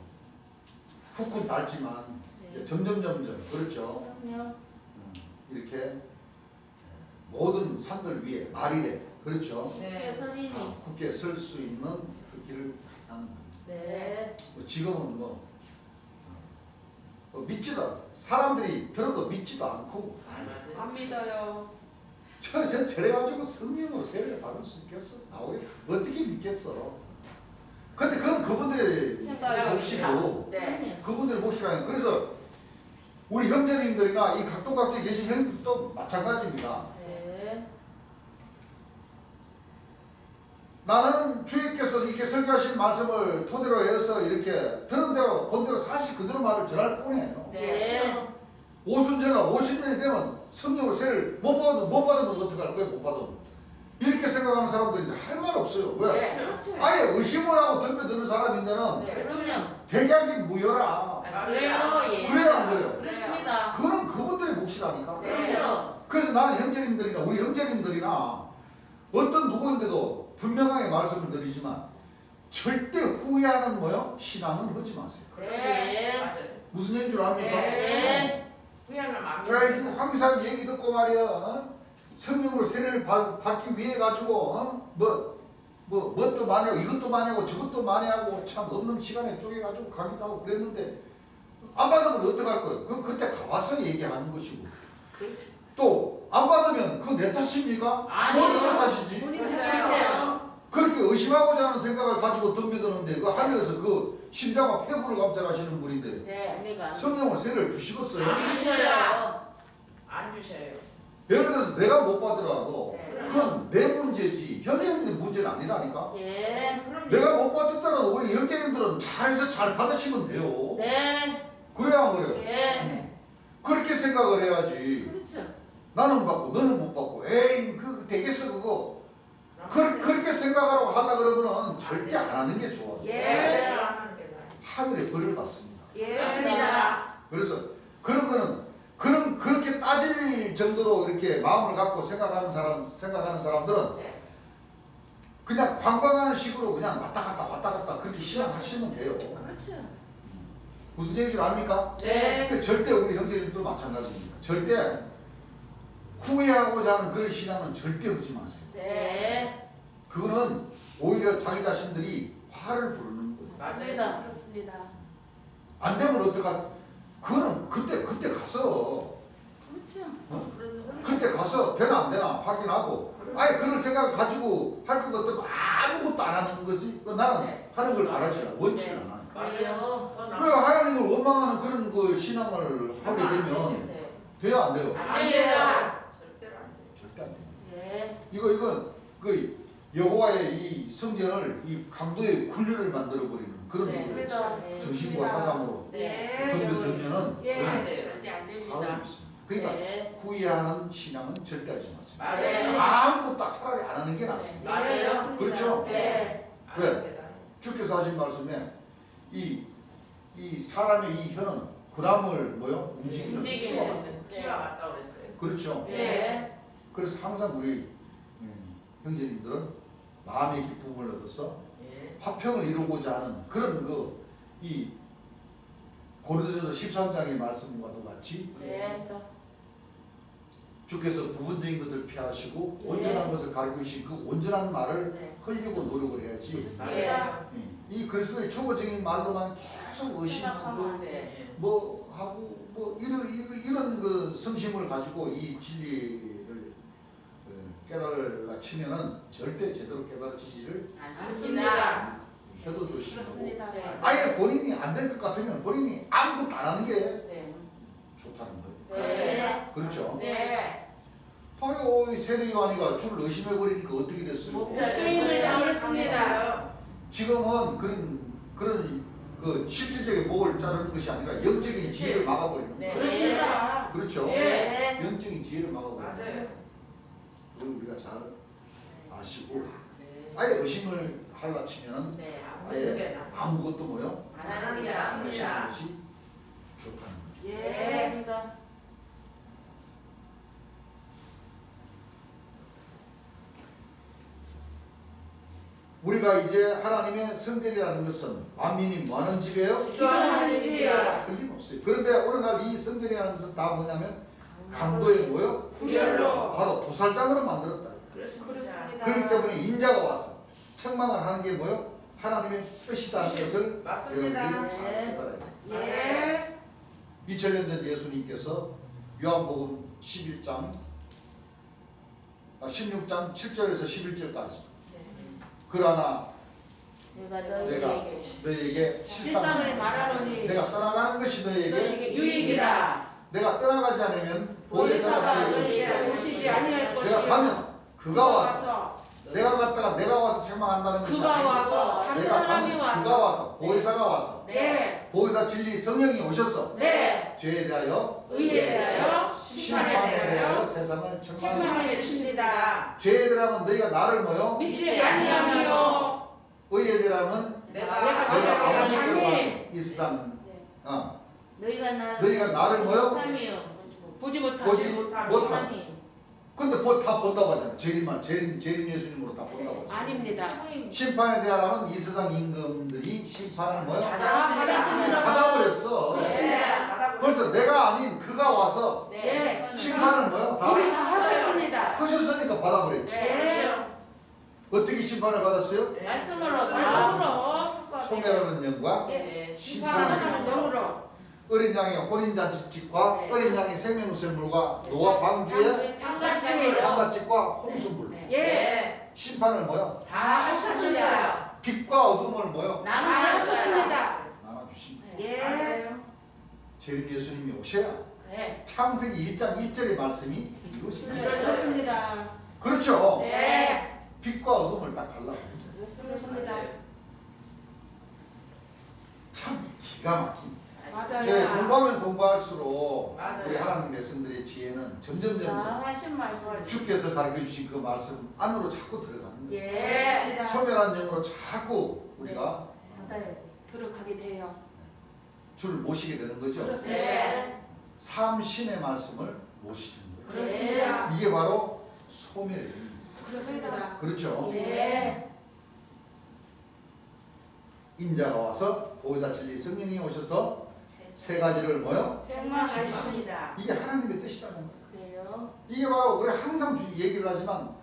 훅훅 닳지만 이제 점점 그렇죠. 그럼요. 이렇게 모든 산들 위에 말이래 그렇죠. 네. 선생님이. 다 굳게 설 수 있는 그 길을 가는 겁니다. 네. 지금은 믿지도 사람들이 들어도 믿지도 않고 안 믿어요. 저래가지고 성령으로 세례를 받을 수 있겠어? 나오게 어떻게 믿겠어? 근데 그건 그분들의 몫이고 네. 그분들의 몫이라요. 그래서 우리 형제님들이나 이 각동각지에 계신 형님들도 마찬가지입니다. 네. 나는 주님께서 이렇게 설교하신 말씀을 토대로 해서 이렇게 들은 대로 본 대로 사실 그대로 말을 전할 뿐이에요. 네. 오순절날 50년이 되면 성령으로 세를 못 받으면 어떡할 거예요? 못 받으면 이렇게 생각하는 사람들이 할 말 없어요. 왜? 네. 그렇죠. 아예 의심을 하고 덤벼드는 사람인데는 네. 그럼요. 백약이 무효라. 그래요. 예. 그래요, 안 그래요? 그렇습니다. 그건 그분들의 몫이라니까. 네. 그렇죠. 그래서 나는 형제님들이나 우리 형제님들이나 어떤 누구인데도 분명하게 말씀을 드리지만 절대 후회하는 뭐요? 신앙은 하지 마세요. 네. 맞아요. 무슨 얘기인 줄 압니까? 네. 후회는 안 야, 믿어요. 이 황미사 얘기 듣고 말이야. 성령으로 세례를 받기 위해 가지고 뭣도 많이 하고 이것도 많이 하고 저것도 많이 하고 참 없는 시간에 쪼개가지고 가기도 하고 그랬는데 안 받으면 어떡할 거예요? 그럼 그때 가와서 얘기하는 것이고 또 안 받으면 그거 내 탓입니까? 아니요. 본인 탓이지. 본인 탓이에요. 그렇게 의심하고자 하는 생각을 가지고 덤벼드는데 그 하늘에서 그 심장과 폐부를 감찰하시는 분인데 네. 아니가. 성령을 세례를 주시겠어요? 안 주셔요. 안 주셔요. 예를 들어서 내가 못 받더라도 네. 그건 내 문제지 형제님들 문제는 아니라니까. 예. 그럼요. 내가 못 받았더라도 우리 형제님들은 잘해서 잘 받으시면 돼요. 네. 그래야 안 그래요? 예. 그렇게 생각을 해야지. 그렇죠. 나는 받고 너는 못 받고 에이 그거 되겠어 그거. 그렇게 생각하라고 하려 그러면은 절대 안 하는 게 좋아. 예. 안 하는 게 나아요. 하늘의 벌을 받습니다. 예. 맞습니다. 그래서 그런 거는 그렇게 따질 정도로 이렇게 마음을 갖고 생각하는 사람들은 네. 그냥 관광하는 식으로 그냥 왔다 갔다 그렇게 신앙하시면 돼요. 그렇죠. 무슨 얘기인지 압니까? 네. 그러니까 절대 우리 형제님도 마찬가지입니다. 절대 후회하고자 하는 그런 신앙은 절대 하지 마세요. 네. 그거는 오히려 자기 자신들이 화를 부르는 거예요. 맞습니다. 그렇습니다. 안 되면 어떡할? 그거는 그때 가서 그렇죠. 그때 가서 되나 안 되나 확인하고 아예 그런 생각 가지고 할 것 같으면 아무것도 안 하는 것이 나는 네. 하는 걸 바라지 원치를 네. 않아요. 그래요. 왜 하나님을 원망하는 그런 그 신앙을 하게 되면 네. 돼요 안 돼요? 안 돼요. 절대로 안 돼요. 절대 안 돼요. 네. 이건 그 여호와의 이 성전을 이 강도의 군류를 만들어 버리는 그런 네. 거예요. 네. 정신과 사상으로 네. 덤벼들면은 예. 그건 네. 절대 안 바로 됩니다. 있습니다. 그러니까 네. 후회하는 신앙은 절대 하지 마세요. 맞아요. 아무것도 차라리 안 하는 게 낫습니다. 맞아요. 그렇죠? 네. 왜? 아는 게 나아요. 주께서 하신 말씀에 이 사람의 이 혀는 그람을 뭐요? 움직이는 움직이는. 수가 피가 맞다 그랬어요. 그렇죠. 네. 그래서 항상 우리 형제님들은 마음의 기쁨을 얻어서 예. 화평을 이루고자 하는 그런 이 고린도전서 13장의 말씀과도 같이 네. 주께서 부분적인 것을 피하시고 네. 온전한 것을 가르쳐 주신 그 온전한 말을 네. 하려고 노력을 해야지. 맞아요. 이 그리스도의 초보적인 말로만 계속 의심하고 생각하면 안 돼. 예. 뭐 하고 뭐 이런 그 성심을 가지고 이 진리를 깨달아 치면은 절대 제대로 깨달아지지를 않습니다. 혀도 조심하고 네. 아예 본인이 안 될 것 같으면 본인이 아무것도 안 하는 게 네. 좋다는 거예요. 네. 그렇죠? 네. 아유 이 세례 요한이가 주를 의심해 버리니까 어떻게 됐어요? 목자 게임을 당했습니다. 지금은 그런 그 실질적인 목을 자르는 것이 아니라 영적인 지혜를 막아버리는 네. 거예요. 그렇습니다. 그렇죠? 네. 영적인 지혜를 막아버리는 거예요. 맞아요. 그걸 우리가 잘 아시고 네. 아예 의심을 하려 치면 네. 아는 게 나아요. 아무것도 뭐요? 안 하는 게 낫습니다. 하시는 것이 좋다는 거예요. 예. 맞습니다. 우리가 이제 하나님의 성전이라는 것은 만민이 뭐하는 집이에요? 기도하는 집이야. 틀림없어요. 그런데 오늘날 이 성전이라는 것은 다 뭐냐면 강도의 뭐요? 구별로. 바로 도살장으로 만들었다. 그렇습니다. 그렇기 때문에 인자가 와서 책망을 하는 게 뭐요? 하나님의 뜻이다는 것을 맞습니다. 여러분들이 잘 네. 깨달아야 돼요. 예. 2000년 전 예수님께서 요한복음 16장 7절에서 11절까지 그러나 내가 너에게 실상을 말하노니 내가 떠나가는 것이 너에게 너에게 유익이라. 내가 떠나가지 않으면 보혜사가 보혜사가 너에게 너에게 오시지 아니할 내가 것이요. 가면 그가 와서 내가 갔다가 내가 와서 책망한다는 것이 그가 아니고 와서 다른 내가 사람이 가면 와서 그가 와서 보혜사가 와서 네. 보혜사 진리 성령이 오셔서 네. 죄에 대하여 의에 대하여 심판에 심판에 대하여 대하여 세상을 책망하는 책망하여 주십니다. 죄에 대하면 너희가 나를 뭐요? 믿지 아니하며 의에 대하면 내가 내가 너희가 내가 아버지께로 장래. 가는 이 세상 너희가 너희가 나를 뭐요? 못함이요. 보지 못하며 보지 못함이. 못함. 못함이. 근데 다 본다고 하잖아. 재림 예수님으로 다 본다고 하잖아. 아닙니다. 심판에 대하라면 이 세상 임금들이 심판을 뭐요? 받았습니다. 받아버렸어. 그렇습니다. 벌써 내가 아닌 그가 와서 네. 심판을 뭐요? 다 우리 다 하셨습니다. 하셨으니까 받아버렸지. 네. 어떻게 심판을 받았어요? 말씀으로 말씀으로 소멸하는 영과 네. 심판하는 영으로 어린 양의 혼인잔치집과 네. 어린 양의 생명수물과 노아 방주의 상가치로 상가집과 홍수물 예. 심판을 뭐요? 다 하셨습니다. 빛과 어둠을 뭐요? 다 나누셨어요. 하셨습니다. 나눠주십니다. 예. 재림 예수님이 오셔야 네. 창세기 1장 1절의 말씀이 이루어집니다. 그렇습니다. 그렇죠? 네. 빛과 어둠을 딱 갈라버립니다. 그렇습니다. 참 기가 막힌. 맞아요. 네, 공부하면 공부할수록 맞아요. 우리 하나님 백성들의 지혜는 점점 하신 말씀. 주께서 가르쳐 주신 그 말씀 안으로 자꾸 들어가는 거예요. 예. 소멸한 영으로 자꾸 우리가 네. 들어가게 돼요. 주를 모시게 되는 거죠. 그렇습니다. 네. 삼신의 말씀을 모시는 거예요. 그렇습니다. 이게 바로 소멸이에요. 그렇습니다. 그렇죠? 예. 인자가 와서 보혜사 진리 성령이 오셔서 세 가지를 뭐요? 책망하십니다. 이게 하나님의 뜻이라는 거예요. 그래요. 이게 바로 우리 항상 얘기를 하지만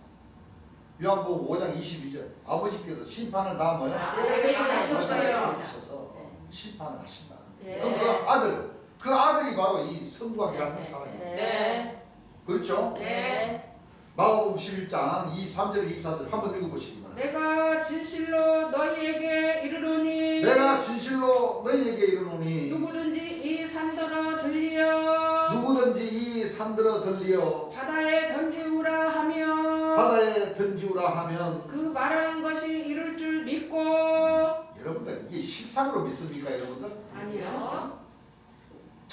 요한복음 5장 22절 아버지께서 심판을 다 뭐요? 아들에게 하셨어요. 하셔서 심판을 하신다. 네. 그럼 그 아들이 바로 이 성곽이라는 사람이에요. 네. 그렇죠? 네. 마가복음 11장 23절 24절 한번 읽어보시기 바랍니다. 내가 진실로 너희에게 이르노니 내가 진실로 너희에게 이르노니 누구든지 이 산더러 들리어 누구든지 이 산들어 들리어 바다에 던지우라 하면 바다에 던지우라 하면 그 말하는 것이 이룰 줄 믿고 여러분들 이게 실상으로 믿습니까 여러분들? 아니요.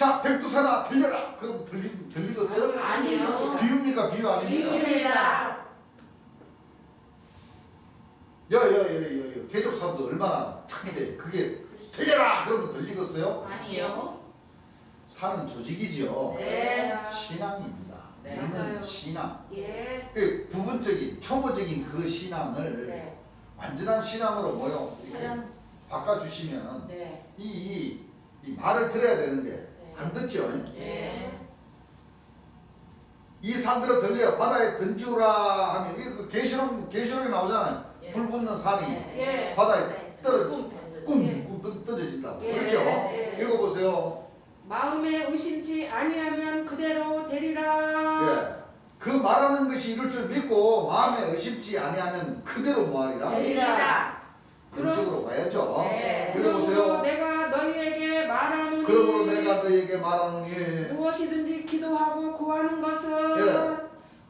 자, 백두산아 들려라. 그럼 들리겠어요? 아니요. 비유입니까? 비유 아닙니까? 비유입니다. 여여여여 개족산도 얼마나 큰데 그게 들려라. 그러면 들리겠어요? 아니요. 산은 조직이지요. 네. 신앙입니다. 네. 우리는 맞아요. 신앙. 예. 그 부분적인 초보적인 그 신앙을 네. 완전한 신앙으로 모여 이렇게 그럼, 바꿔주시면 네. 이 말을 들어야 되는데 네. 안 듣죠. 네. 이 산들어 들려 바다에 던지우라 하면 이게 그 계시록에 나오잖아요. 예. 불 붙는 산이 네. 바다에 네. 떨어 꿈. 꿍 떠져진다고. 예. 그렇죠? 예. 읽어보세요. 마음에 의심치 아니하면 그대로 되리라. 예. 그 말하는 것이 이룰 줄 믿고 마음에 의심치 아니하면 그대로 뭐하리라? 되리라. 그쪽으로 가야죠. 네. 읽어보세요. 내가 너희에게 말하노니 그러므로 내가 너에게 말하노니 무엇이든지 기도하고 구하는 것은 예.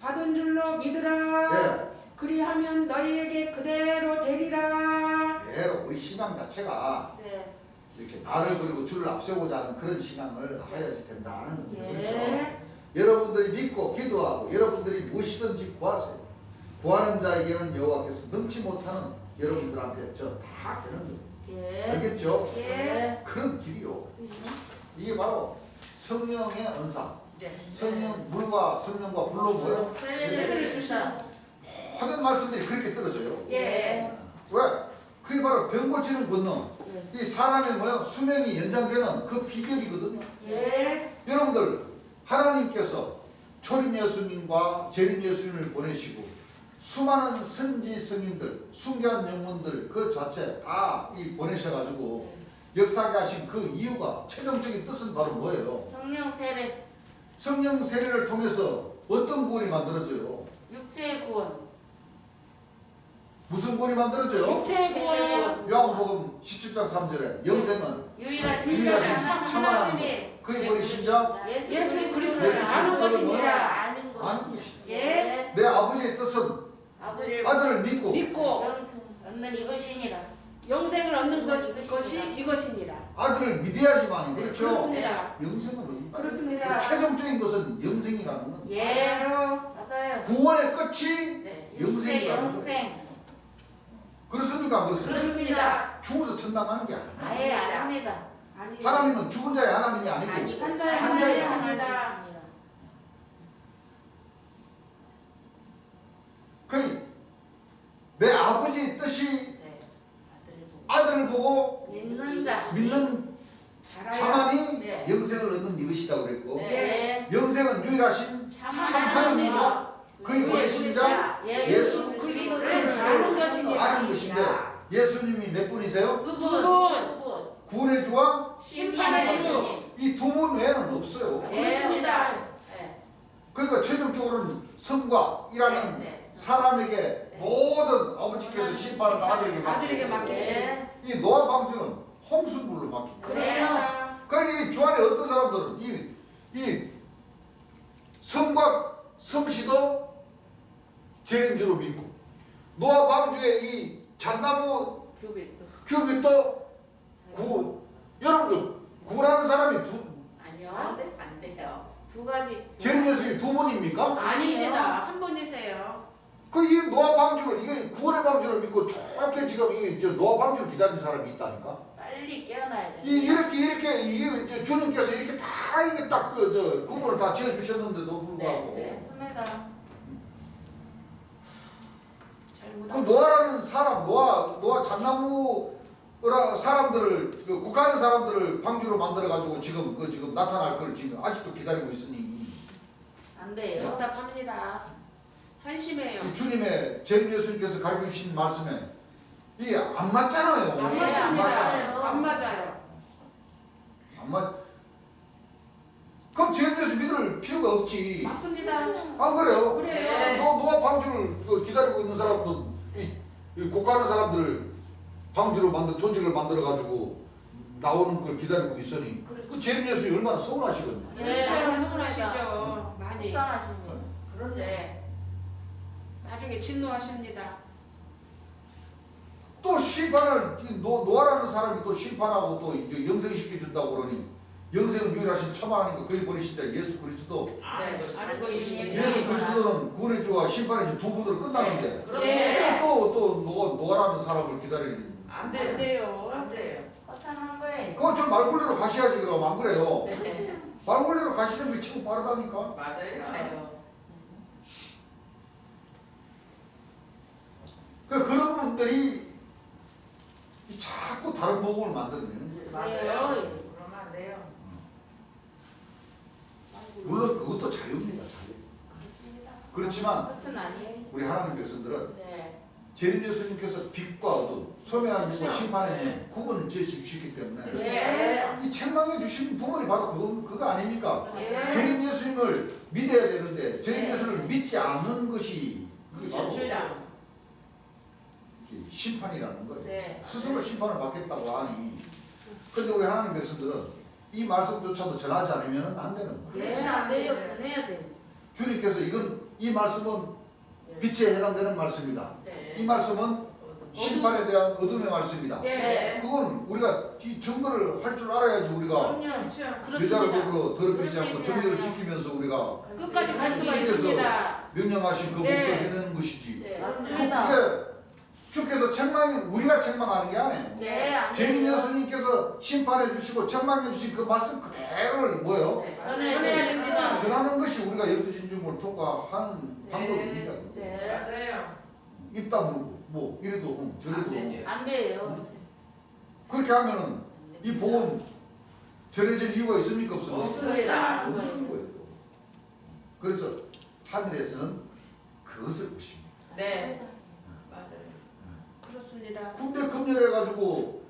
받은 줄로 믿으라. 예. 그리하면 너희에게 그대로 되리라. 대로 우리 신앙 자체가 네. 이렇게 말을 그리고 줄을 앞세우고자 하는 그런 신앙을 해야지 된다는 겁니다. 예. 그렇죠? 여러분들이 믿고 기도하고 여러분들이 무엇이든지 구하세요. 구하는 자에게는 여호와께서 능치 못하는 여러분들한테 다 되는 거예요. 예. 알겠죠? 예. 그런 길이요. 이게 바로 성령의 언사. 네. 성령 물과 성령과 불로 모여 세례를 주사. 모든 말씀들이 그렇게 떨어져요. 예. 왜? 그게 바로 병 고치는 권능. 이 사람의 뭐야 수명이 연장되는 그 비결이거든요. 예. 여러분들 하나님께서 초림 예수님과 재림 예수님을 보내시고 수많은 선지 성인들, 순교한 영혼들 그 자체 다 이 보내셔가지고 역사하게 하신 그 이유가 최종적인 뜻은 바로 뭐예요? 성령 세례. 성령 세례를 통해서 어떤 구원이 만들어져요? 육체의 구원. 무슨 구원이 만들어져요? 육체의 구원. 요한복음 17장 3절에 영생은 유일하신 유일하신 자. 참 하나님 그의 버리신 자 예수 예수 그리스도를 그리스도를 아는 것입니다. 아는 아는 아는 것. 것이다. 예. 내 아버지의 뜻은 아들을 아들을 믿고 믿고 얻는 이것이니라. 영생을 얻는 이것이니라. 것이 이것이니라. 아들을 믿어야지만 그렇죠? 그렇습니다. 영생을 얻는다. 그렇습니다. 최종적인 것은 영생이라는 건 예. 맞아요. 맞아요. 구원의 끝이 네. 영생이라는 영생. 그렇습니까? 안 그렇습니까? 그렇습니다. 죽어서 천당 가는 게 아니에요. 아예 아닙니다. 아니. 하나님은 죽은 자의 하나님이 아니고 아니고 한 자의 한 자의 하나님이십니다. 내 아버지의 뜻이 네. 아들을 보고 믿는 자. 믿는 잘하여. 자만이 네. 영생을 얻는 이것이다 그랬고 네. 영생은 유일하신 참 참 하나님과 그의 보내신 자 예수 그리스도를 아는 것이니라. 아는 것인데 예수님이 몇 분이세요? 두 분. 분. 구원의 주와 심판의 주. 이 두 분 외에는 없어요. 그렇습니다. 네. 그러니까 최종적으로는 성과 일하는 네. 사람에게 모든 아버지께서 심판을 아들에게 아들에게 맡기고 맡기시고. 네. 이 노아 방주는 홍수물로 맡깁니다. 그래요. 그러니까 이 주안에 어떤 사람들은 이 성과 성시도 재림주로 믿고 노아 방주의 이 잣나무 교비도. 규빗도 여러분들 구원하는 사람이 아니요. 안 돼요. 두 가지. 재림 예수님 두 분입니까? 아닙니다. 한 분이세요. 그 이 노아 방주를 이게 구원의 방주를 믿고 좋게 지금 이게 노아 방주를 기다리는 사람이 있다니까. 빨리 깨어나야 돼. 이렇게 이게 이제 주님께서 이렇게 다 이게 딱 그 구분을 다 지어 주셨는데도 불구하고 네. 맞습니다. 그 노아라는 사람 노아 잣나무라 사람들을 그 국가는 사람들을 방주로 만들어 가지고 지금 나타날 걸 지금 아직도 기다리고 있으니 안 돼요. 답답합니다. 한심해요. 이 주님의 재림 예수님께서 가르쳐 주신 말씀에 이게 안 맞잖아요. 안 네, 안 맞습니다. 맞아요. 안 맞아요. 안 맞. 그럼 재림 예수 믿을 필요가 없지. 맞습니다. 안 그래요? 그래요. 노아 방주를 기다리고 있는 사람도 이 곡하는 사람들 방주로 조직을 만들어 가지고 나오는 걸 기다리고 있으니 그 재림 예수님 얼마나 서운하시거든요. 네, 잘 맞습니다. 말씀하시죠. 많이. 속상하십니다. 그런데 나중에 진노하십니다. 또 심판을 노아라는 사람이 또 심판하고 또 이제 영생시켜 준다고 그러니 영생은 유일하신 처만하니까 그리 보내신 자 예수 그리스도. 아는 것이 예수 그리스도는 구원의 주와 심판의 주 두 분으로 끝나는데 네. 또 노아라는 사람을 기다리는. 안 돼요. 안 돼요. 허탄한 거예요. 그거 좀 말굴레로 가셔야지 그럼 안 그래요? 네. 말굴레로 가시는 게 최고 빠르다니까. 맞아요. 맞아요. 그런 분들이 자꾸 다른 복음을 만들어내는 거예요. 맞아요. 그러면 안 돼요. 물론 그것도 자유입니다. 자유. 그렇습니다. 그렇지만 헛은 아니에요. 우리 하나님 백성들은 네. 재림 예수님께서 빛과 어둠, 소멸하는 빛과 그렇죠. 심판의 네. 구분을 지으시기 때문에 네. 이 책망해 주신 부분이 바로 그거 아닙니까? 네. 재림 예수님을 믿어야 되는데 재림 네. 예수님을 믿지 않는 것이 이게 바로 그렇죠. 이게 심판이라는 거예요. 네. 스스로 심판을 받겠다고 하니 근데 우리 하나님 백성들은 이 말씀조차도 전하지 않으면 안 되는 거예요. 네, 안 돼요. 전해야 돼. 주님께서 이 말씀은 빛에 해당되는 말씀이다. 네. 이 말씀은 심판에 대한 어둠의 말씀이다. 네. 그건 우리가 이 증거를 할 줄 알아야지 우리가 그럼요. 여자를 그렇습니다. 더불어 더럽히지 않고 그렇게 정의를 해야죠. 지키면서 우리가 끝까지 갈 수가 주님께서 있습니다. 명령하신 그 네. 몫을 해내는 것이지. 네. 맞습니다. 그게 주께서 우리가 책망하는 게 아니에요. 네, 안 재림 돼요. 예수님께서 심판해 주시고 책망해 주신 그 말씀 그대로를 뭐요? 네. 전해야 됩니다. 전하는 것이 우리가 12신중을 통과하는 네. 방법입니다. 네. 맞아요. 입 다물고 뭐 이래도 저래도 안 되죠. 안 돼요. 그렇게 하면은 이 복음 전해질 이유가 있습니까? 없습니까? 없습니다. 없는 거예요. 그래서 하늘에서는 그것을 보십니다. 네. 맞아요. 그렇습니다. 군대 검열해가지고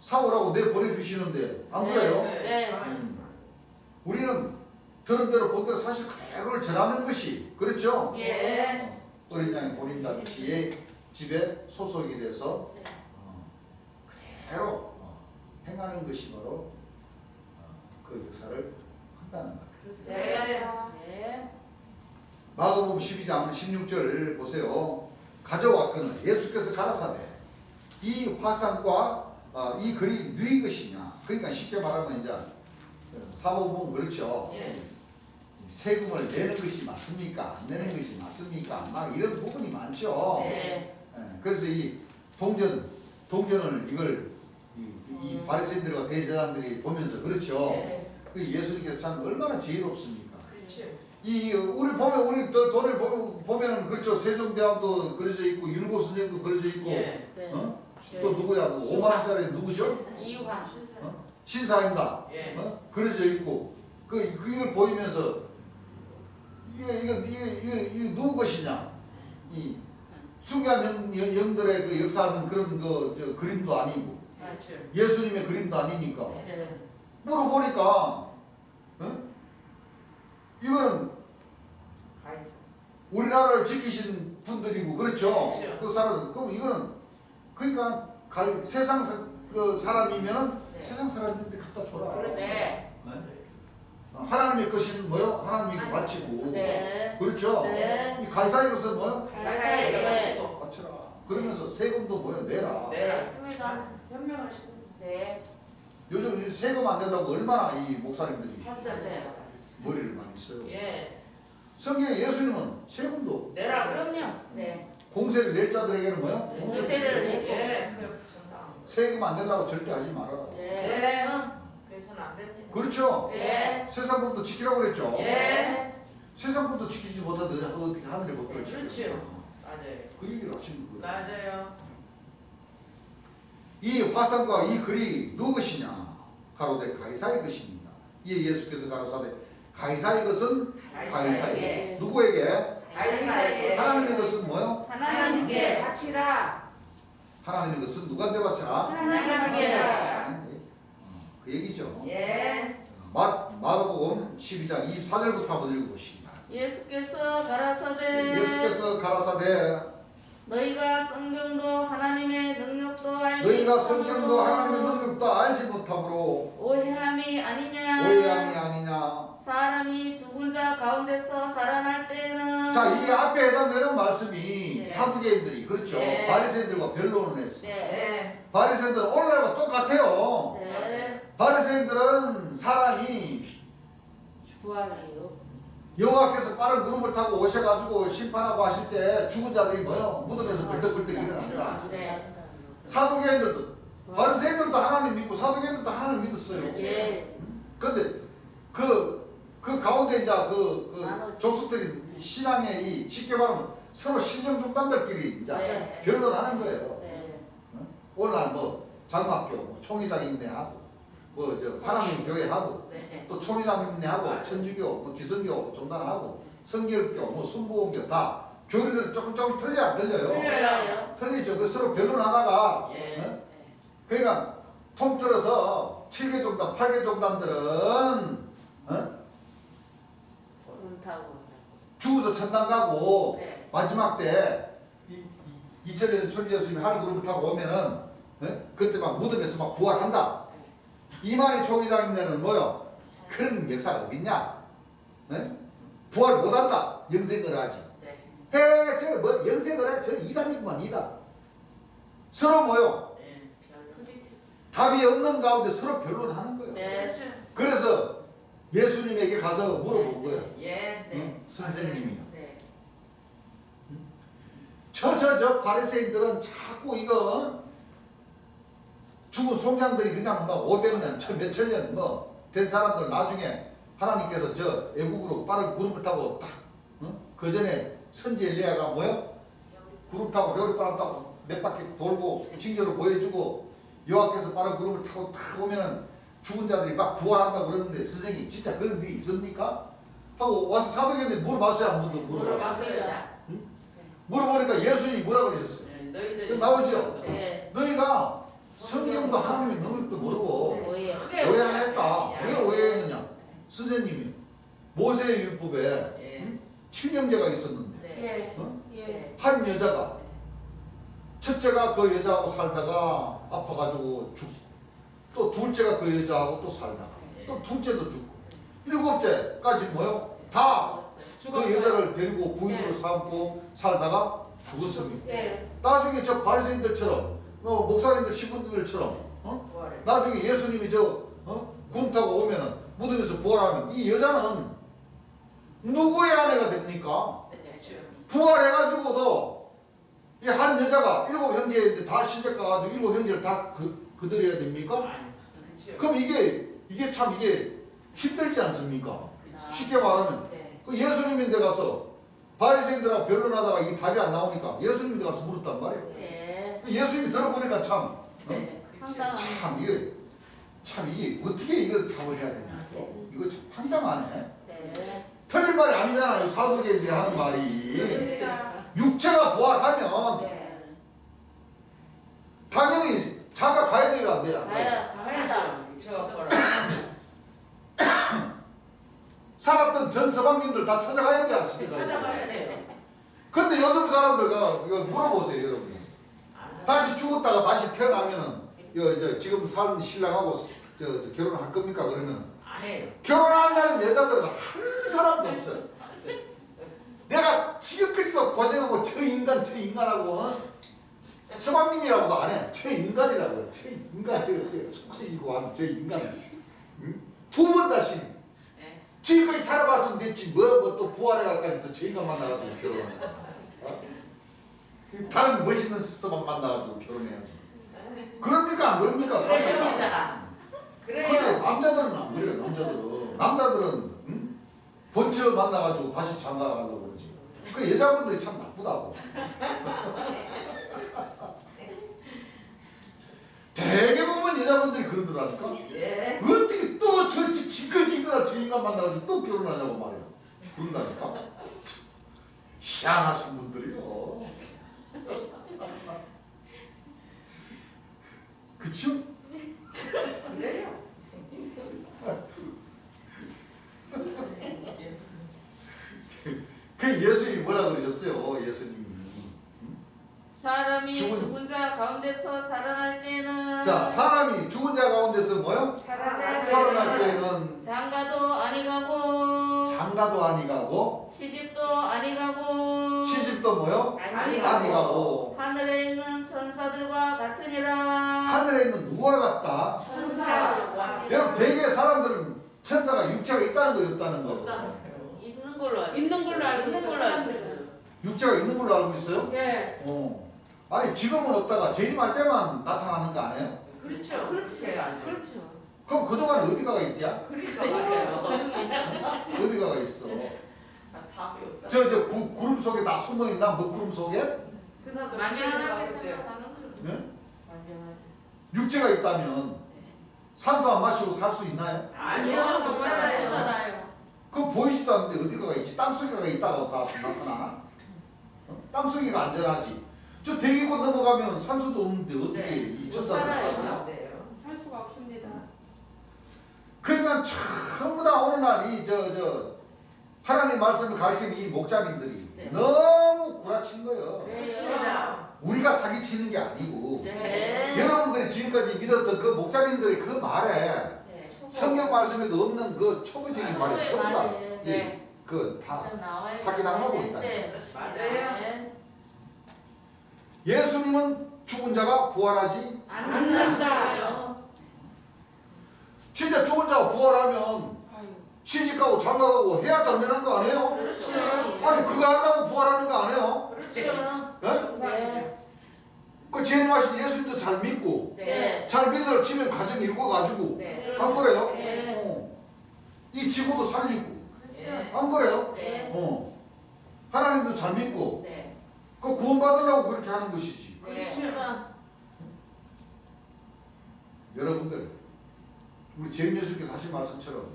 사오라고 내보내주시는데 안 그래요? 네. 우리는 들은 대로 본 대로 사실 그대로를 전하는 것이 그렇죠? 예. 어린 양의 본인 잔치의 집에 소속이 돼서 네. 그대로 행하는 것이 바로 그 역사를 한다는 것. 네. 네. 마가복음 12장 16절 보세요. 가져왔거늘 예수께서 가라사대 이 화상과 이 글이 누이 것이냐. 그러니까 쉽게 말하면 이제 사법은 그렇죠. 예. 세금을 내는 것이 맞습니까? 안 내는 것이 맞습니까? 막 이런 부분이 많죠. 네. 그래서 이 동전을 이걸 이 바리새인들과 대제사장들이 보면서 그렇죠. 네. 그 예수님께서 참 얼마나 지혜롭습니까? 그렇죠. 우리 보면 우리 돈을 보면은 그렇죠. 세종대왕도 그려져 있고 율곡 선생도 그려져 있고 예. 네. 또 누구야? 뭐 5만 원짜리 누구죠? 이유한. 신사입니다. 예. 그려져 있고 이걸 보이면서 이게 누구 것이냐? 이 숭양 영들의 그 역사하는 그런 저 그림도 아니고 그렇죠. 예수님의 그림도 아니니까 네. 물어보니까 이거는 가이사. 우리나라를 지키신 분들이고 그렇죠. 그렇죠. 그 사람 그럼 이거는 그러니까 세상 그 사람이면 네. 세상 사람들한테 갖다 줘라. 네. 하나님의 것은 뭐요? 하나님께 바치고 네. 그렇죠. 네. 이 가이사의 것은 뭐요? 가이사에게 네. 바치고. 바쳐라. 그러면서 세금도 뭐요? 내라. 네. 맞습니다. 현명하시고. 네. 요즘 세금 안 내다고 얼마나 이 목사님들이 맞아요. 머리를 많이 써요. 예. 성경에 예수님은 세금도 내라. 그럼요. 네. 공세를 낼 자들에게는 뭐요? 공세를 내고. 내고. 예. 그 정당. 세금 안 내려고 절대 하지 말아라. 네. 네. 그래서는 안 됩니다. 그렇죠. 네. 세상 법도 지키라고 그랬죠. 예. 세상 법도 지키지 못하는데 어떻게 하늘의 법도를 지켜? 그렇죠. 맞아요. 그 얘기를 하시는 거예요. 맞아요. 이 화상과 이 글이 누구시냐? 가로되 가이사의 것입니다. 이에 예수께서 가로사대 가이사의 것은 가이사에게. 누구에게? 가이사에게. 하나님의 것은 뭐요? 하나님께 바치라. 하나님의 것은 누구한테 바쳐라? 하나님께 바치라. 그 얘기죠. 예. 마가복음 12장 24절부터 한번 읽어보시기 바랍니다. 예수께서 가라사대 예수께서 가라사대 너희가 성경도 하나님의 능력도 알지 너희가 성경도 못함으로 하나님의 능력도 알지 못함으로 오해함이 아니냐 오해함이 아니냐. 사람이 죽은 자 가운데서 살아날 때는 자, 이 앞에 해당되는 말씀이 네. 사두개인들이 그렇죠. 네. 바리새인들과 변론을 했어요. 네. 네. 바리새인들은 오늘날과 똑같아요. 네. 바리새인들은 사람이 부활이요. 여호와께서 빠른 구름을 타고 오셔가지고 심판하고 하실 때 죽은 자들이 뭐요? 무덤에서 벌떡벌떡 일어난다. 네. 사두개인들도 바리새인들도 하나님 믿고 사두개인들도 하나님 믿었어요. 예. 그런데 그 가운데 이제 그 나머지. 족속들이 신앙의 이 쉽게 말하면 서로 신령종단들끼리 이제 네. 변론하는 거예요. 네. 오늘날 뭐 장막교, 뭐 총회장 인내하고 뭐 저 하나님 교회하고 네. 또 총회장 인내하고 천주교, 뭐 기성교 종단하고 성결교, 뭐 순복음교 다 교리들이 조금 틀려 안 틀려요? 틀려요. 틀리죠. 그 서로 변론하다가 예. 어? 그러니까 통틀어서 7개 종단, 8개 종단들은 구름 타고. 죽어서 천당 가고 네. 마지막 때 2000년 천주 예수님이 하늘 구름을 타고 오면은 그때 막 무덤에서 막 부활한다. 이만희 총회장님네는 뭐요? 그런 역사가 어딨냐? 부활 못한다. 영생을 하지. 네. 저뭐 영생을 해? 저 이단이구만 이단. 서로 뭐요? 네. 답이 없는 가운데 서로 변론하는 거예요. 네. 그래서 예수님에게 가서 물어본 거예요. 예. 네. 선생님이요. 네. 저 바리새인들은 자꾸 이거 죽은 송장들이 그냥 뭐 500년, 몇천 년 뭐 된 사람들 나중에 하나님께서 저 애국으로 빠른 구름을 타고 딱 그 전에 선지 엘리야가 뭐요? 구름 타고 겨울바람 타고 몇 바퀴 돌고 징조를 보여주고 여호와께서 빠른 구름을 타고 탁 오면은 죽은 자들이 막 부활한다고 그러는데 선생님 진짜 그런 일이 있습니까? 하고 와서 사도계인데 물어봤어요? 안 물어봤어요? 물어봤습니다. 물어보니까 예수님이 뭐라 그러셨어요? 너희들이 나오죠? 네. 너희가 성경도 하나님의 능력도 모르고 뭐예요? 오해했다. 왜 오해했느냐? 선생님이 모세의 율법에 예. 칠명제가 있었는데 네. 예. 한 여자가 첫째가 그 여자하고 살다가 아파가지고 죽고 또 둘째가 그 여자하고 또 살다가 또 둘째도 죽고 일곱째까지 뭐요? 다 그 여자를 데리고 부인으로 삼고 살다가 죽었습니다. 예. 나중에 저 바리새인들처럼 목사님들 신부님들처럼 나중에 예수님이 구름 타고 오면은 무덤에서 부활하면 이 여자는 누구의 아내가 됩니까? 부활해가지고도 이 한 여자가 7형제인데 다 시집 가가지고 7형제를 다 그들해야 됩니까? 그럼 이게 참 힘들지 않습니까? 쉽게 말하면 그 예수님인데 가서 바리새인들하고 변론하다가 이게 답이 안 나오니까 예수님인데 가서 물었단 말이에요. 네. 예수님이 들어보니까 참 이게 어떻게 이거 답을 해야 되냐? 이거 참 황당하네. 네. 틀린 말이 아니잖아요. 사도계들이 하는 말이. 육체가 부활하면 당연히 자가 가야 돼요, 안 돼요? 갑니다. 살았던 전 서방님들 다 찾아가야 돼, 안 찾아가야 돼? 찾아가야 돼요. 근데 요즘 사람들과 이거 물어보세요, 여러분. 다시 죽었다가 다시 태어나면은 지금 산 신랑하고 결혼할 겁니까? 그러면 안 해요. 결혼한다는 여자들은 한 사람도 없어요. 내가 지금까지도 고생하고 저 인간하고 서방님이라고도 안 해. 저 인간이라고. 저 인간 저 속쓰이고 하는 저 인간. 두 번 다시 지금까지 살아봤으면 됐지 뭐 또 부활해가지고 저 인간 만나가지고 결혼해. 다른 멋있는 서방 만나가지고 결혼해야지. 그럽니까 안 그럽니까 사실? 근데 그래요. 남자들은 안 그래요. 남자들은 본처 만나가지고 다시 장가가려고 그러지. 그 여자분들이 참 나쁘다고. 되게 보면 여자분들이 그러더라니까. 예. 어떻게 또 저 징글징글한 저 인간 만나가지고 또 결혼하냐고 말이야. 그런다니까. 희한하신 분들이요. 그치요? 그래요. 그 예수님이 뭐라 그러셨어요? 예수님이. 사람이 죽은- 죽은 자 가운데서 살아날 때는 자, 사람이 죽은 자 가운데서 뭐요? 살아날 때는 장가도 아니 가고 장가도 아니 가고 시집도 아니 가고 시집도 아무것도 뭐요? 아니가고 하늘에 있는 천사들과 같으니라. 하늘에 있는 누구와 같다? 천사와 여러분 대개 사람들은 천사가 육체가 있다는 거 없다는 거 있는 걸로 알고 있는 걸로 알고 있는 있어요, 걸로 알고 사람들은. 있어요. 육체가 있는 걸로 알고 있어요? 예. 아니 지금은 없다가 재림할 때만 나타나는 거 아니에요? 그렇죠. 그렇지. 그렇죠. 그렇죠. 그럼 그동안 어디가가 있대야? 그러니까 말이에요. 어디가가 있어? 답이 없다. 저 구름 속에 다 숨어 있나? 먹구름 속에? 그 사람들 만연하게 그래서 생각하는 거지. 네? 만연하게. 육체가 있다면 산소 안 마시고 살 수 있나요? 아니요. 못 살아요. 그거 보이지도 않는데 어디가가 있지? 땅속에가 있다가 다 나타나나? 땅속에가 안전하지. 저 대기고 넘어가면 산소도 없는데 어떻게 네. 이 못 천사들 살아요. 살냐? 살 수가 없습니다. 그러니까 전부 다 오늘날 하나님 말씀을 가르치는 이 목자님들이 네. 너무 구라친 거예요. 그렇습니다. 우리가 사기치는 게 아니고 네. 여러분들이 지금까지 믿었던 그 목자님들의 그 말에 성경 말씀에도 없는 그 초보적인 말이 전부 다 네. 그다 나와요. 사기당하고 있다. 네. 맞아요. 네. 예수님은 죽은 자가 부활하지 않는다. 진짜 죽은 자가 부활하면 아유. 시집가고 장가가고 해야 당연한 거 아니에요? 그렇죠. 아니 그거 한다고 부활하는 거 아니에요? 그렇죠. 예? 그 재림하신 예수님도 잘 믿고 네. 잘 믿어 치면 가정 이루어가지고 네. 안 그래요? 네. 이 지구도 살리고 그렇죠. 안 그래요? 네. 하나님도 잘 믿고 네. 그 구원받으려고 그렇게 하는 것이지. 그렇죠. 여러분들 우리 재림 예수께서 하신 말씀처럼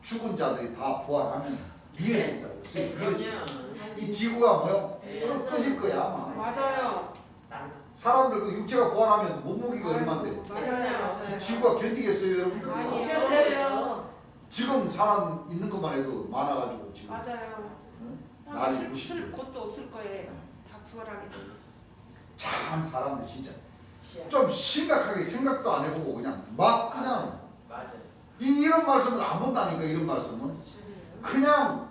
죽은 자들이 다 부활하면 미어진다고 네. 미어진다. 그럼요. 이 지구가 뭐요? 네. 끝일 거야 아마. 맞아요. 사람들 그 육체가 부활하면 몸무게가 얼마인데 맞아요. 지구가 견디겠어요 여러분들? 아니에요. 그래요. 지금 사람 있는 것만 해도 많아가지고 지금 맞아요. 난리 쓸 곳도 없을 거예요. 다 부활하게 되면. 참 사람들 진짜 좀 심각하게 생각도 안 해보고 그냥 막 그냥 맞아요. 이런 말씀을 안 본다니까. 이런 말씀은 그냥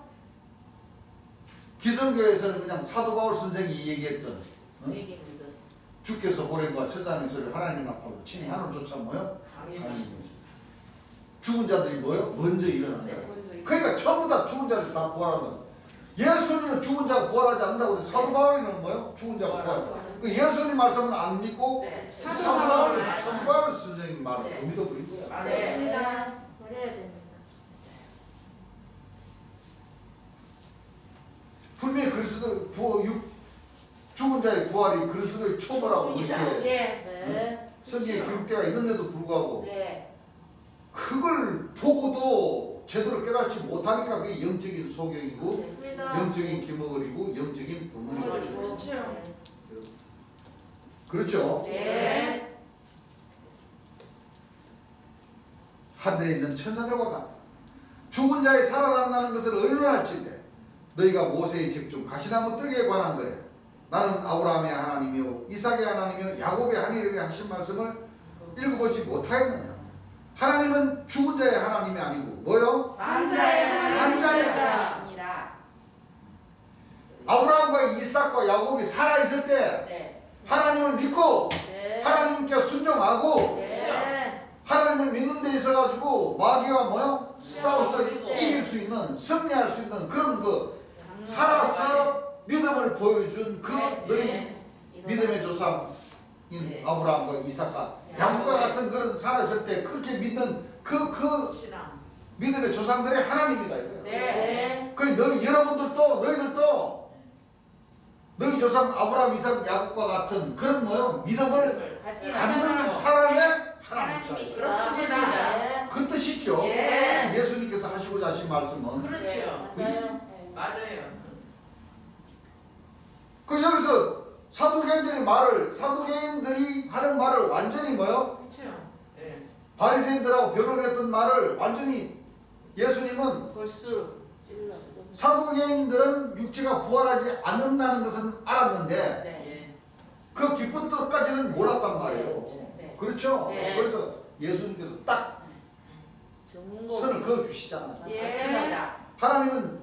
기성교에서는 그냥 사도 바울 선생이 얘기했던 세계 믿었어. 주께서 보낸과 천사의 소리를 하나님 앞으로 친히 하늘조차 뭐요? 강림. 죽은 자들이 뭐요? 먼저 일어난다. 그러니까 전부 다 죽은 자들 다 부활한다. 예수님은 죽은 자가 부활하지 않는다고 그래. 사도 바울이는 뭐요? 죽은 자가 부활한다. 그 예수님 말씀을 안 믿고 네. 사도 바울 선생님 말을 네. 믿어버린 거야. 네. 버려야 됩니다. 분명히 그리스도 죽은 자의 부활이 그리스도의 초보라고 이렇게 네. 성경에 기록되어 있는데도 불구하고 네. 그걸 보고도 제대로 깨닫지 못하니까 그게 영적인 소경이고 맞습니다. 영적인 기머거리고 영적인 벙어리고 그렇죠. 그렇죠? 네. 하늘에 있는 천사들과 같다. 죽은 자의 살아난다는 것을 의논할진대 너희가 모세의 책 중 가시나무 뜰기에 관한 거예요. 나는 아브라함의 하나님이요 이삭의 하나님이요 야곱의 하나님이라 하신 말씀을 읽어보지 못하였느냐. 하나님은 죽은 자의 하나님이 아니고 뭐요? 산자의 산자의 아브라함과 이삭과 야곱이 살아있을 때 네. 하나님을 믿고 네. 하나님께 순종하고 네. 하나님을 믿는 데 있어가지고 마귀와 뭐요? 싸워서 네. 이길 수 있는 승리할 수 있는 그런 그 살아서 믿음을 보여준 그 네. 너희 네. 믿음의 조상인 네. 아브라함과 이삭과 네. 야곱과 같은 그런 살아있을 때 그렇게 믿는 그 신앙. 믿음의 조상들의 하나님이다 이거예요. 네. 그 너희들도 너희 조상 아브라함, 이삭, 야곱과 같은 그런 뭐요? 믿음을 같이 갖는 가자고요. 사람의 하나님이다. 하나님이시다. 그렇습니다. 네. 그 뜻이죠. 예. 예수님께서 하시고자 하신 말씀은 그렇죠. 맞아요. 맞아요. 그 여기서 사두개인들이 하는 말을 완전히 뭐요? 그렇죠. 네. 바리새인들하고 변론했던 말을 완전히 예수님은 볼수록 찔러. 사두개인들은 육체가 부활하지 않는다는 것은 알았는데 네. 그 깊은 뜻까지는 몰랐단 말이에요. 네. 그렇죠? 네. 그래서 예수님께서 딱 전문고. 선을 그어 주시잖아요. 맞습니다. 하나님은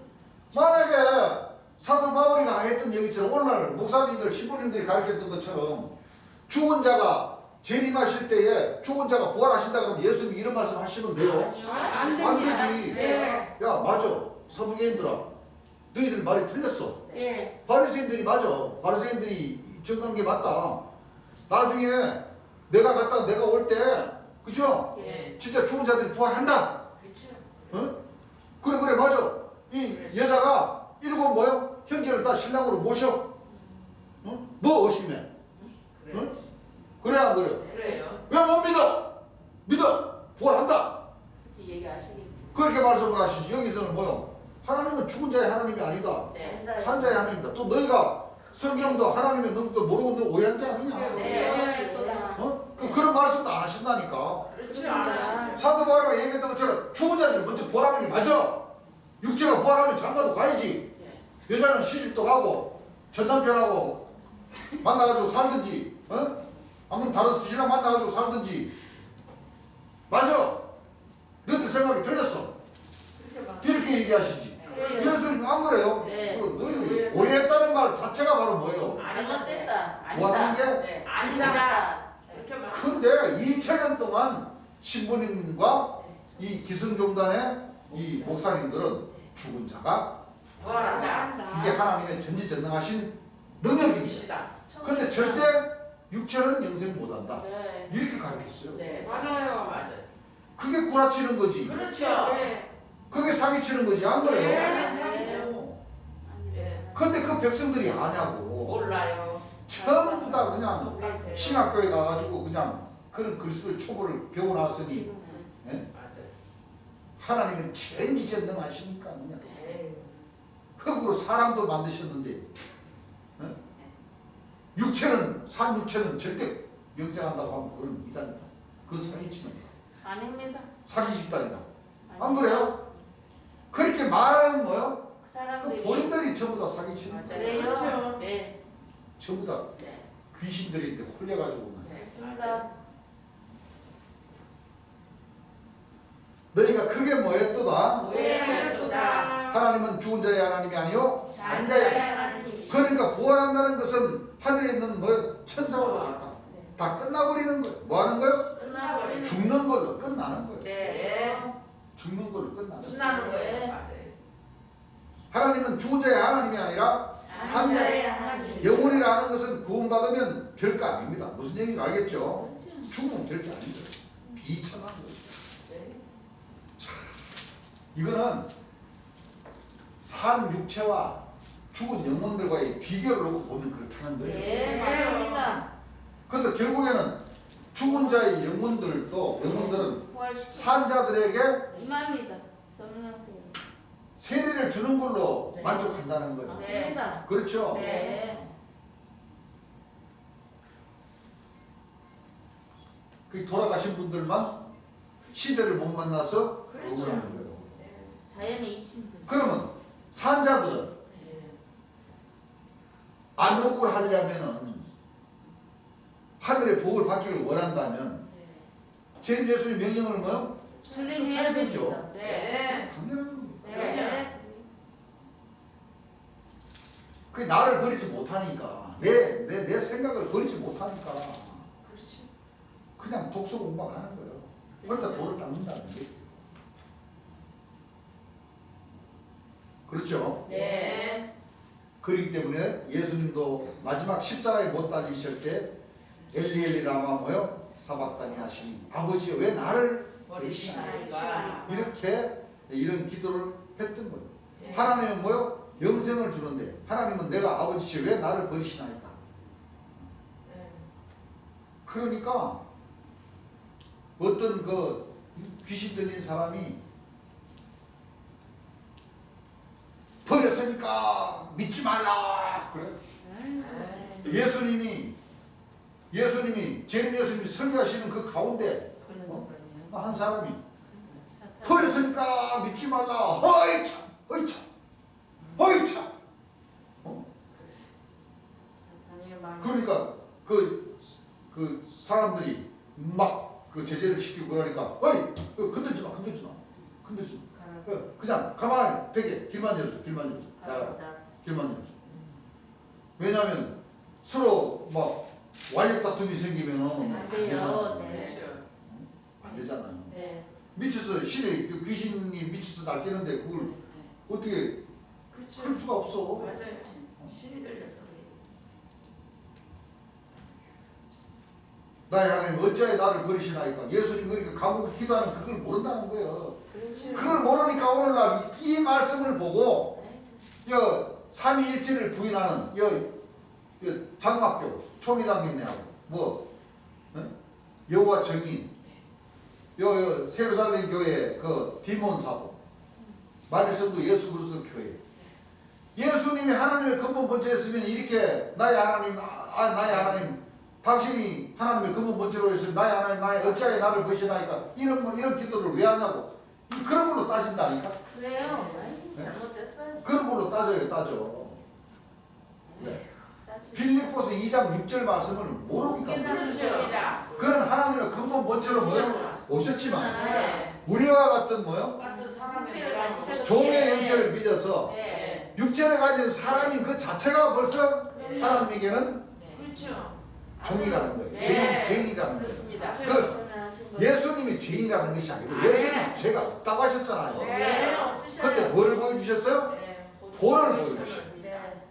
만약에 사도 바울이가 했던 얘기처럼 오늘날 목사님들 신부님들이 가르쳤던 것처럼 죽은 자가 재림하실 때에 죽은 자가 부활하신다 그러면 예수님이 이런 말씀 하시면 돼요? 안 안 됩니다. 되지. 네. 야 맞아 서부개인들아 너희들 말이 틀렸어. 네. 바리새인들이 맞아. 바리새인들이 정한 게 맞다. 나중에 내가 갔다 내가 올 때 그죠? 예. 진짜 죽은 자들이 부활한다. 그렇죠. 어? 그래 맞아. 이 여자가 7 뭐요? 형제를 다 신랑으로 모셔. 어? 뭐 의심해? 그래. 응? 그래 안 그래? 그래요. 왜 못 믿어? 믿어. 부활한다. 그렇게 얘기하시겠지. 그렇게 말씀을 하시지. 여기서는 뭐요? 하나님은 죽은 자의 하나님이 아니다. 네. 산 자의 하나님이다. 또 너희가 성경도 하나님의 능도 모르고 너 오해한 게 아니냐? 네. 어? 그런 말씀도 안 하신다니까. 그렇죠. 안 하시죠. 사도 바울이 얘기했던 것처럼 죽은 자들이 먼저 부활하는 게 맞아. 육체가 부활하면 장가도 가야지. 여자는 시집도 가고 전 남편하고 만나가지고 살든지, 어? 아무튼 다른 신랑 만나가지고 살든지. 맞아. 너희들 생각이 틀렸어. 그렇게 막. 이렇게 얘기하시지. 그래요. 예수님 안 그래요? 네. 너희 오해했다는 말 자체가 바로 뭐예요? 잘못됐다. 부활하는 아니다. 게? 네. 아니다. 이렇게 막. 근데 2000년 동안 신부님과 이 기승종단의 이 목사님들은 죽은 자가 부활한다. 이게 하나님의 전지전능하신 능력입니다. 이시다. 근데 절대 육체는 영생 못한다. 네. 이렇게 가르쳤어요. 네. 맞아요. 맞아요. 그게 구라치는 거지. 그렇죠. 네. 그게 사기치는 거지. 안 그래요? 네. 어. 예. 근데 그 백성들이 아냐고. 몰라요. 전부 다 그냥 네. 신학교에 가가지고 그냥 그런 그리스도의 초보를 배워놨으니 예? 맞아요. 하나님은 전지전능하시니까 그냥 네. 흙으로 사람도 만드셨는데 예? 육체는 산 육체는 절대 명생한다고 하면 그건 이단이다. 그건 사기치는 거야. 아닙니다. 사기 집단이다. 안 아닙니다. 그래요? 그렇게 말하는 뭐요? 그 그 사람들이 본인들이 전부 다 사기치는 거야. 그래요. 그렇죠. 네. 전부 다 네. 귀신들인데 홀려가지고 네. 맞습니다. 너희가 그게 뭐였도다? 오해하였도다. 하나님은 죽은 자의 하나님이 아니요 산 자의 하나님. 하나님. 그러니까 부활한다는 것은 하늘에 있는 뭐 천사와 같다. 다 끝나버리는 거예요. 뭐 하는 거예요? 끝나버리는 죽는 걸로 끝나는 거예요. 네. 죽는 걸로 끝나는 거예요. 끝나는 거예요. 맞아요. 하나님은 죽은 자의 하나님이 아니라 산 자의 하나님. 영혼이라는 것은 구원받으면 별거 아닙니다. 무슨 얘기인지 알겠죠? 그렇죠. 죽으면 별거 아닌 거예요. 비천한 거예요. 네. 이거는 산 육체와 죽은 영혼들과의 비교를 놓고 보면 그렇다는 거예요. 네, 맞습니다. 그런데 결국에는 죽은 자의 영혼들은 부활시켜. 산자들에게 이마입니다. 성령세. 세례를 주는 걸로 네. 만족한다는 거예요. 맞습니다. 그렇죠? 네. 그 돌아가신 분들만 시대를 못 만나서 그렇죠. 억울한 거예요. 네. 자연의 이침들. 그러면 산자들은 네. 안 억울하려면은 하늘의 복을 받기를 원한다면 제 예수의 명령을 뭐요? 순례해야 됩니다. 네. 당연한 거예요. 네. 그 나를 버리지 못하니까 내 생각을 버리지 못하니까 그렇죠. 그냥 독서 공부하는 거예요. 혼자 돌을 닦는다는 게. 그렇죠? 네. 그렇기 때문에 예수님도 마지막 십자가에 못 달리실 때 엘리 라마 뭐요? 사박다니 하시니 아버지여 왜 나를 버리시나이까. 이렇게 이런 기도를 했던 거예요. 네. 하나님은 뭐요? 영생을 주는데 하나님은 내가 아버지여 왜 나를 버리시나이까. 네. 그러니까 어떤 그 귀신 들린 사람이 버렸으니까 믿지 말라 그래. 네. 예수님이 제림 예수님이 설교하시는 그 가운데 한 사람이 버렸으니까 믿지 말라 허이차 허이차 허이차 그러니까 그 사람들이 막 그 제재를 시키고 그러니까 어이 건들지 마 그냥 가만히 되게 길만 열어줘 나가라 길만. 왜냐하면 서로 막 완력 다툼이 생기면은 안 돼요. 네. 그렇죠. 안 되잖아요. 네. 미쳐서 신의 그 귀신이 미쳐서 날뛰는데 그걸 어떻게 할 그렇죠. 수가 없어. 맞아요. 신이 들려서 나의 하나님 어찌하여 나를 버리시나이까. 예수님 그러니까 감옥에 기도하는 그걸 모른다는 거예요. 그렇죠. 그걸 모르니까 오늘날 이 말씀을 보고 삼위일체를 부인하는 장막교 총회장님네하고 뭐 여호와 증인 세루살렘 교회 그 디몬 사도 만일성도 예수 그리스도 교회 예수님이 하나님의 근본 본체였으면 이렇게 나의 하나님 당신이 하나님의 근본 본체로 했으면 나의 하나님 나의 어찌하여 나를 버리시나이까 이런 기도를 왜 하냐고 그런 걸로 따진다니까. 그래요. 아이고, 잘못됐어요. 그런 걸로 따져. 네. 빌립보서 2장 6절 말씀을 모르니까. 그렇습니다. 그는 하나님의 근본 본체로 오셨지만 네. 우리와 같은 똑같은 사람의 종의 형체를 빚어서 네. 육체를 가진 사람인 그 자체가 벌써 네. 하나님에게는 그렇죠. 종이라는 거예요. 네. 죄인이라는 거예요. 그렇습니다. 그걸 예수님이 죄인이라는 것이 아니고 예수님 죄가 없다고 하셨잖아요. 네. 근데 뭐를 보여주셨어요? 네. 도를 보여주셨어요. 네.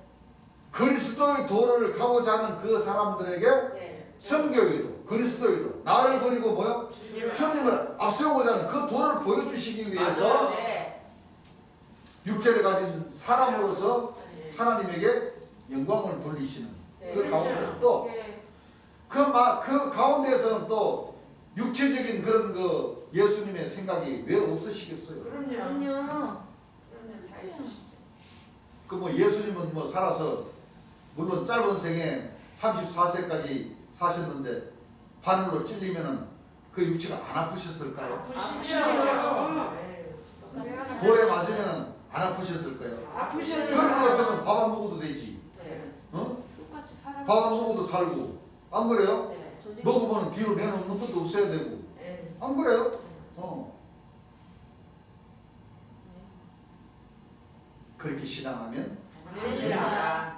그리스도의 도를 가고자 하는 그 사람들에게 네. 성교의도 그리스도의도 나를 버리고 뭐요? 주님을 앞세우고자 하는 그 도를 보여주시기 위해서 네. 육체를 가진 사람으로서 네. 하나님에게 영광을 돌리시는 네. 그 가운데 또 그 가운데에서는 또 육체적인 그런 그 예수님의 생각이 왜 없으시겠어요? 그럼요. 그럼요. 다 있으시죠. 그 뭐 예수님은 뭐 살아서 물론 짧은 생에 34세까지 사셨는데 바늘로 찔리면은 그 육체가 안 아프셨을까요? 아프시죠. 네. 돌에 맞으면은 안 아프셨을 거예요. 아프셔서. 그런 것 같으면 밥 안 먹어도 되지. 네. 어? 똑같이 살아. 밥 안 먹어도 살고 안 그래요? 네. 먹으면 뒤로 내놓는 것도 없어야 되고 네. 안 그래요? 그렇게 신앙하면 됩니다.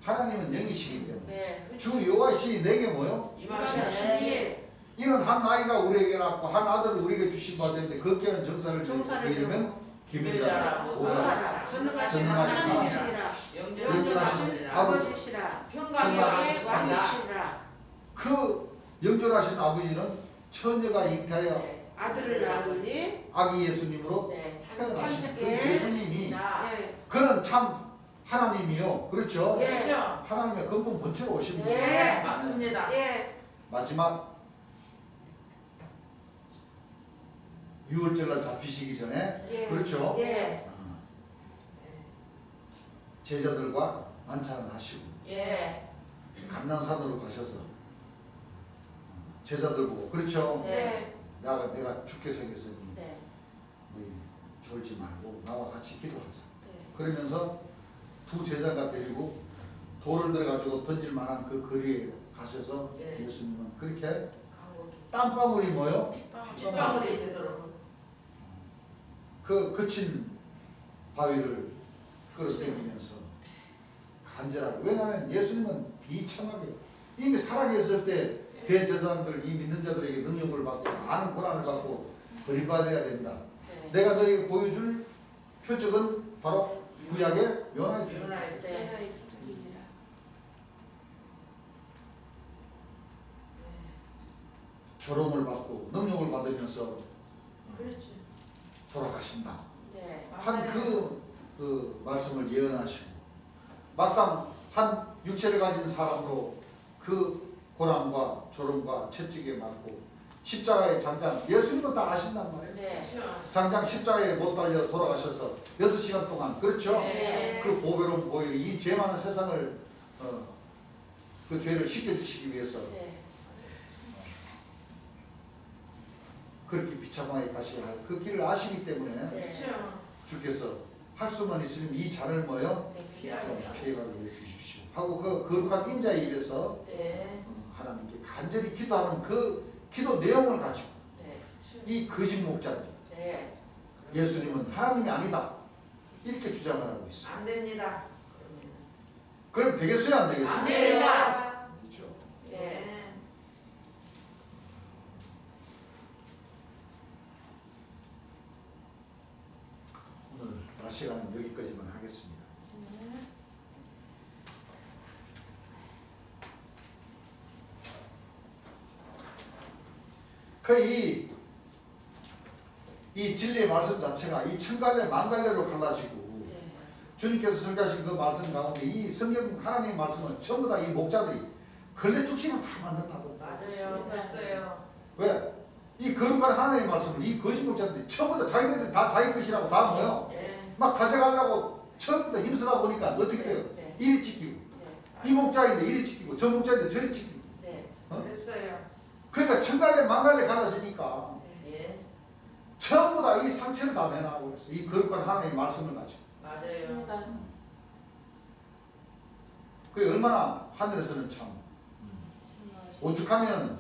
하나님은 영이시기 때문에 네. 주 여호와시 내게 뭐요? 임하시니 이는 한 아이가 우리에게 낳고 한 아들을 우리에게 주신 바 되는데 걷게하는 정사를 정사를 이르면 기밀자라 기밀자라 오사 전능하신 전능하신 하나님이시라 영존하신 아버지시라 평강의 왕이시라 그 영존하신 아버지는 처녀가 잉태하여 아들을 낳으니 아기 예수님으로 네. 태어나신 그 예. 예수님이 네. 그는 참 하나님이요 그렇죠? 예. 그렇죠. 하나님의 근본 본체로 오신 분이에요. 네. 맞습니다. 예. 마지막 6월절날 잡히시기 전에 예. 그렇죠? 예. 제자들과 만찬을 하시고 예. 감난산으로 가셔서 제자들 보고 그렇죠? 네. 내가 죽게 생겼으니 네. 너희 졸지 말고 나와 같이 기도하자. 네. 그러면서 두 제자가 데리고 돌을 들어가지고 던질 만한 그 거리에 가셔서 네. 예수님은 그렇게 강국이. 땀방울이 뭐요? 빗방울이 되도록. 그 거친 바위를 끌어당기면서 간절하게 왜냐하면 예수님은 비참하게 이미 살아계실 때 대제사장들 이 믿는 자들에게 능력을 받고 많은 고난을 받고 버림받아야 된다. 네. 내가 너에게 보여줄 표적은 바로 구약의 요나의 표적. 요나의 때. 조롱을 받고 능력을 받으면서 그렇죠. 돌아가신다. 네. 한 그 말씀을 예언하시고 막상 한 육체를 가진 사람으로 그 고난과 조롱과 채찍에 맞고 십자가에 장장 예수님은 다 아신단 말이에요. 네. 장장 십자가에 못 달려 돌아가셔서 6시간 동안 그렇죠? 네. 그 보배로운 보혈 이죄 많은 세상을 그 죄를 씻겨주시기 위해서 네. 그렇게 비참하게 가셔야 할 그 길을 아시기 때문에 그렇죠. 주께서 할 수만 있으면 이 잔을 뭐요? 네. 좀 피하겠습니다. 피해가게 해주십시오 하고 그 거룩한 인자의 입에서 네. 하나님께 간절히 기도하는 그 기도 내용을 가지고 네. 이 거짓 목자들 네. 예수님은 하나님이 아니다 이렇게 주장을 하고 있어요. 안 됩니다. 그럼 되겠어요 안 되겠어요? 안 돼요. 그렇죠. 네. 오늘 낮 시간은 여기까지만 하겠습니다. 이 진리의 말씀 자체가 이 천갈래 만갈래로 갈라지고 주님께서 설교하신 그 말씀 가운데 이 성경 하나님의 말씀을 전부 다 이 목자들이 걸레죽식으로 다 만든다고. 맞아요. 됐어요. 왜? 이 거룩한 하나님의 말씀을 이 거짓 목자들이 전부 다 자기네들 다 자기 것이라고 다 뭐요? 네. 막 가져가려고 처음부터 힘쓰다 보니까 어떻게 돼요? 이리 찍히고 이 목자인데 이리 찍히고 저 목자인데 저리 찍히고 어? 됐어요. 그러니까 천갈래 만갈래 갈라지니까 예. 전부 다 이 상처를 다 내놔고 있어. 이 거룩한 하나님의 말씀을 가지고. 맞아요. 그게 얼마나 하늘에서는 참 오죽하면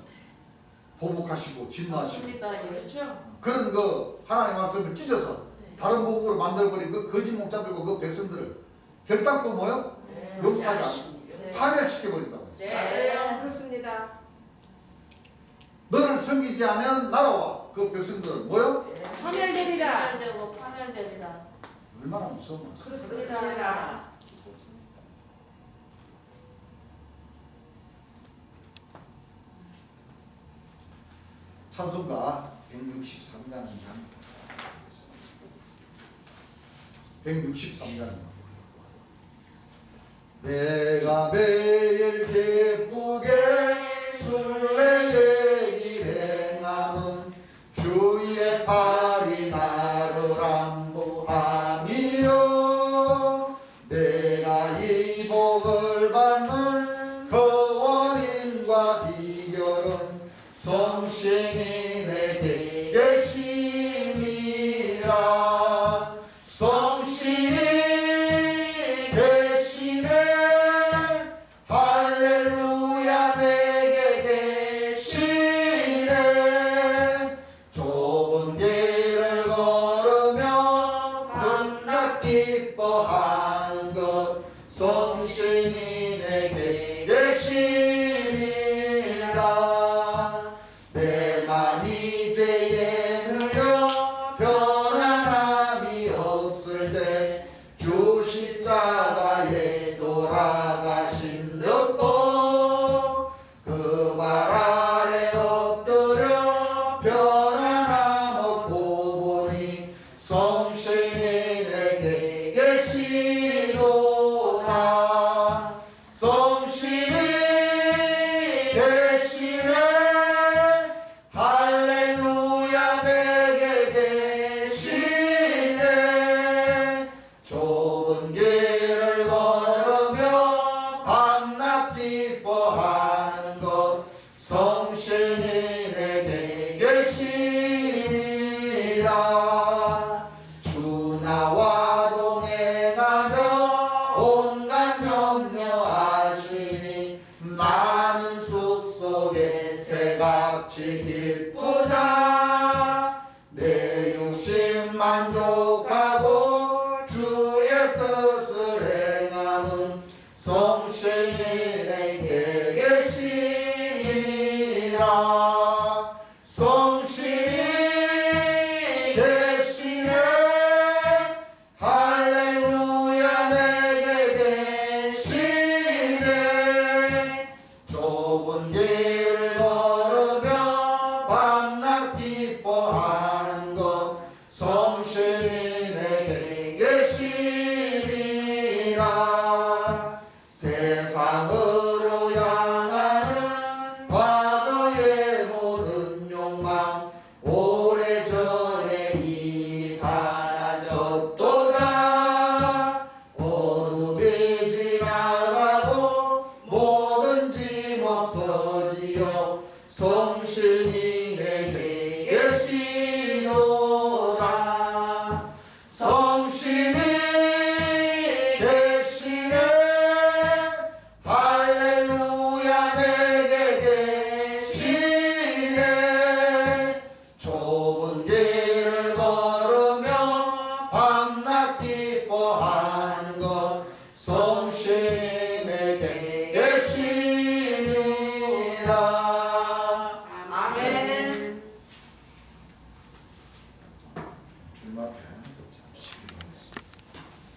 보복하시고 진노하시고 맞습니다. 예. 그렇죠. 그런 그 하나님의 말씀을 찢어서 다른 복음으로 만들어버린 그 거짓 목자들과 그 백성들을 결단코 뭐요? 용서하지 않고 네. 파멸시켜버린다고 했어요. 맞아요. 그렇습니다. 너를 섬기지 않은 나라와 그 백성들은 뭐요? 파멸되리라. 파멸되고 파멸되리라. 얼마나 무서운 말씀. 그렇습니다. 찬송가 163장을 163장. 내가 매일 기쁘게 순례의 길에 남은 주의 팔이 나를 안보하며 내가 이 복을 받는 그 원인과 비결은 성신이 내게 계시니라. 성신이 계시네 할렐루야 내게 계시네. 좁은 길을 걸으며 밤낮 기뻐하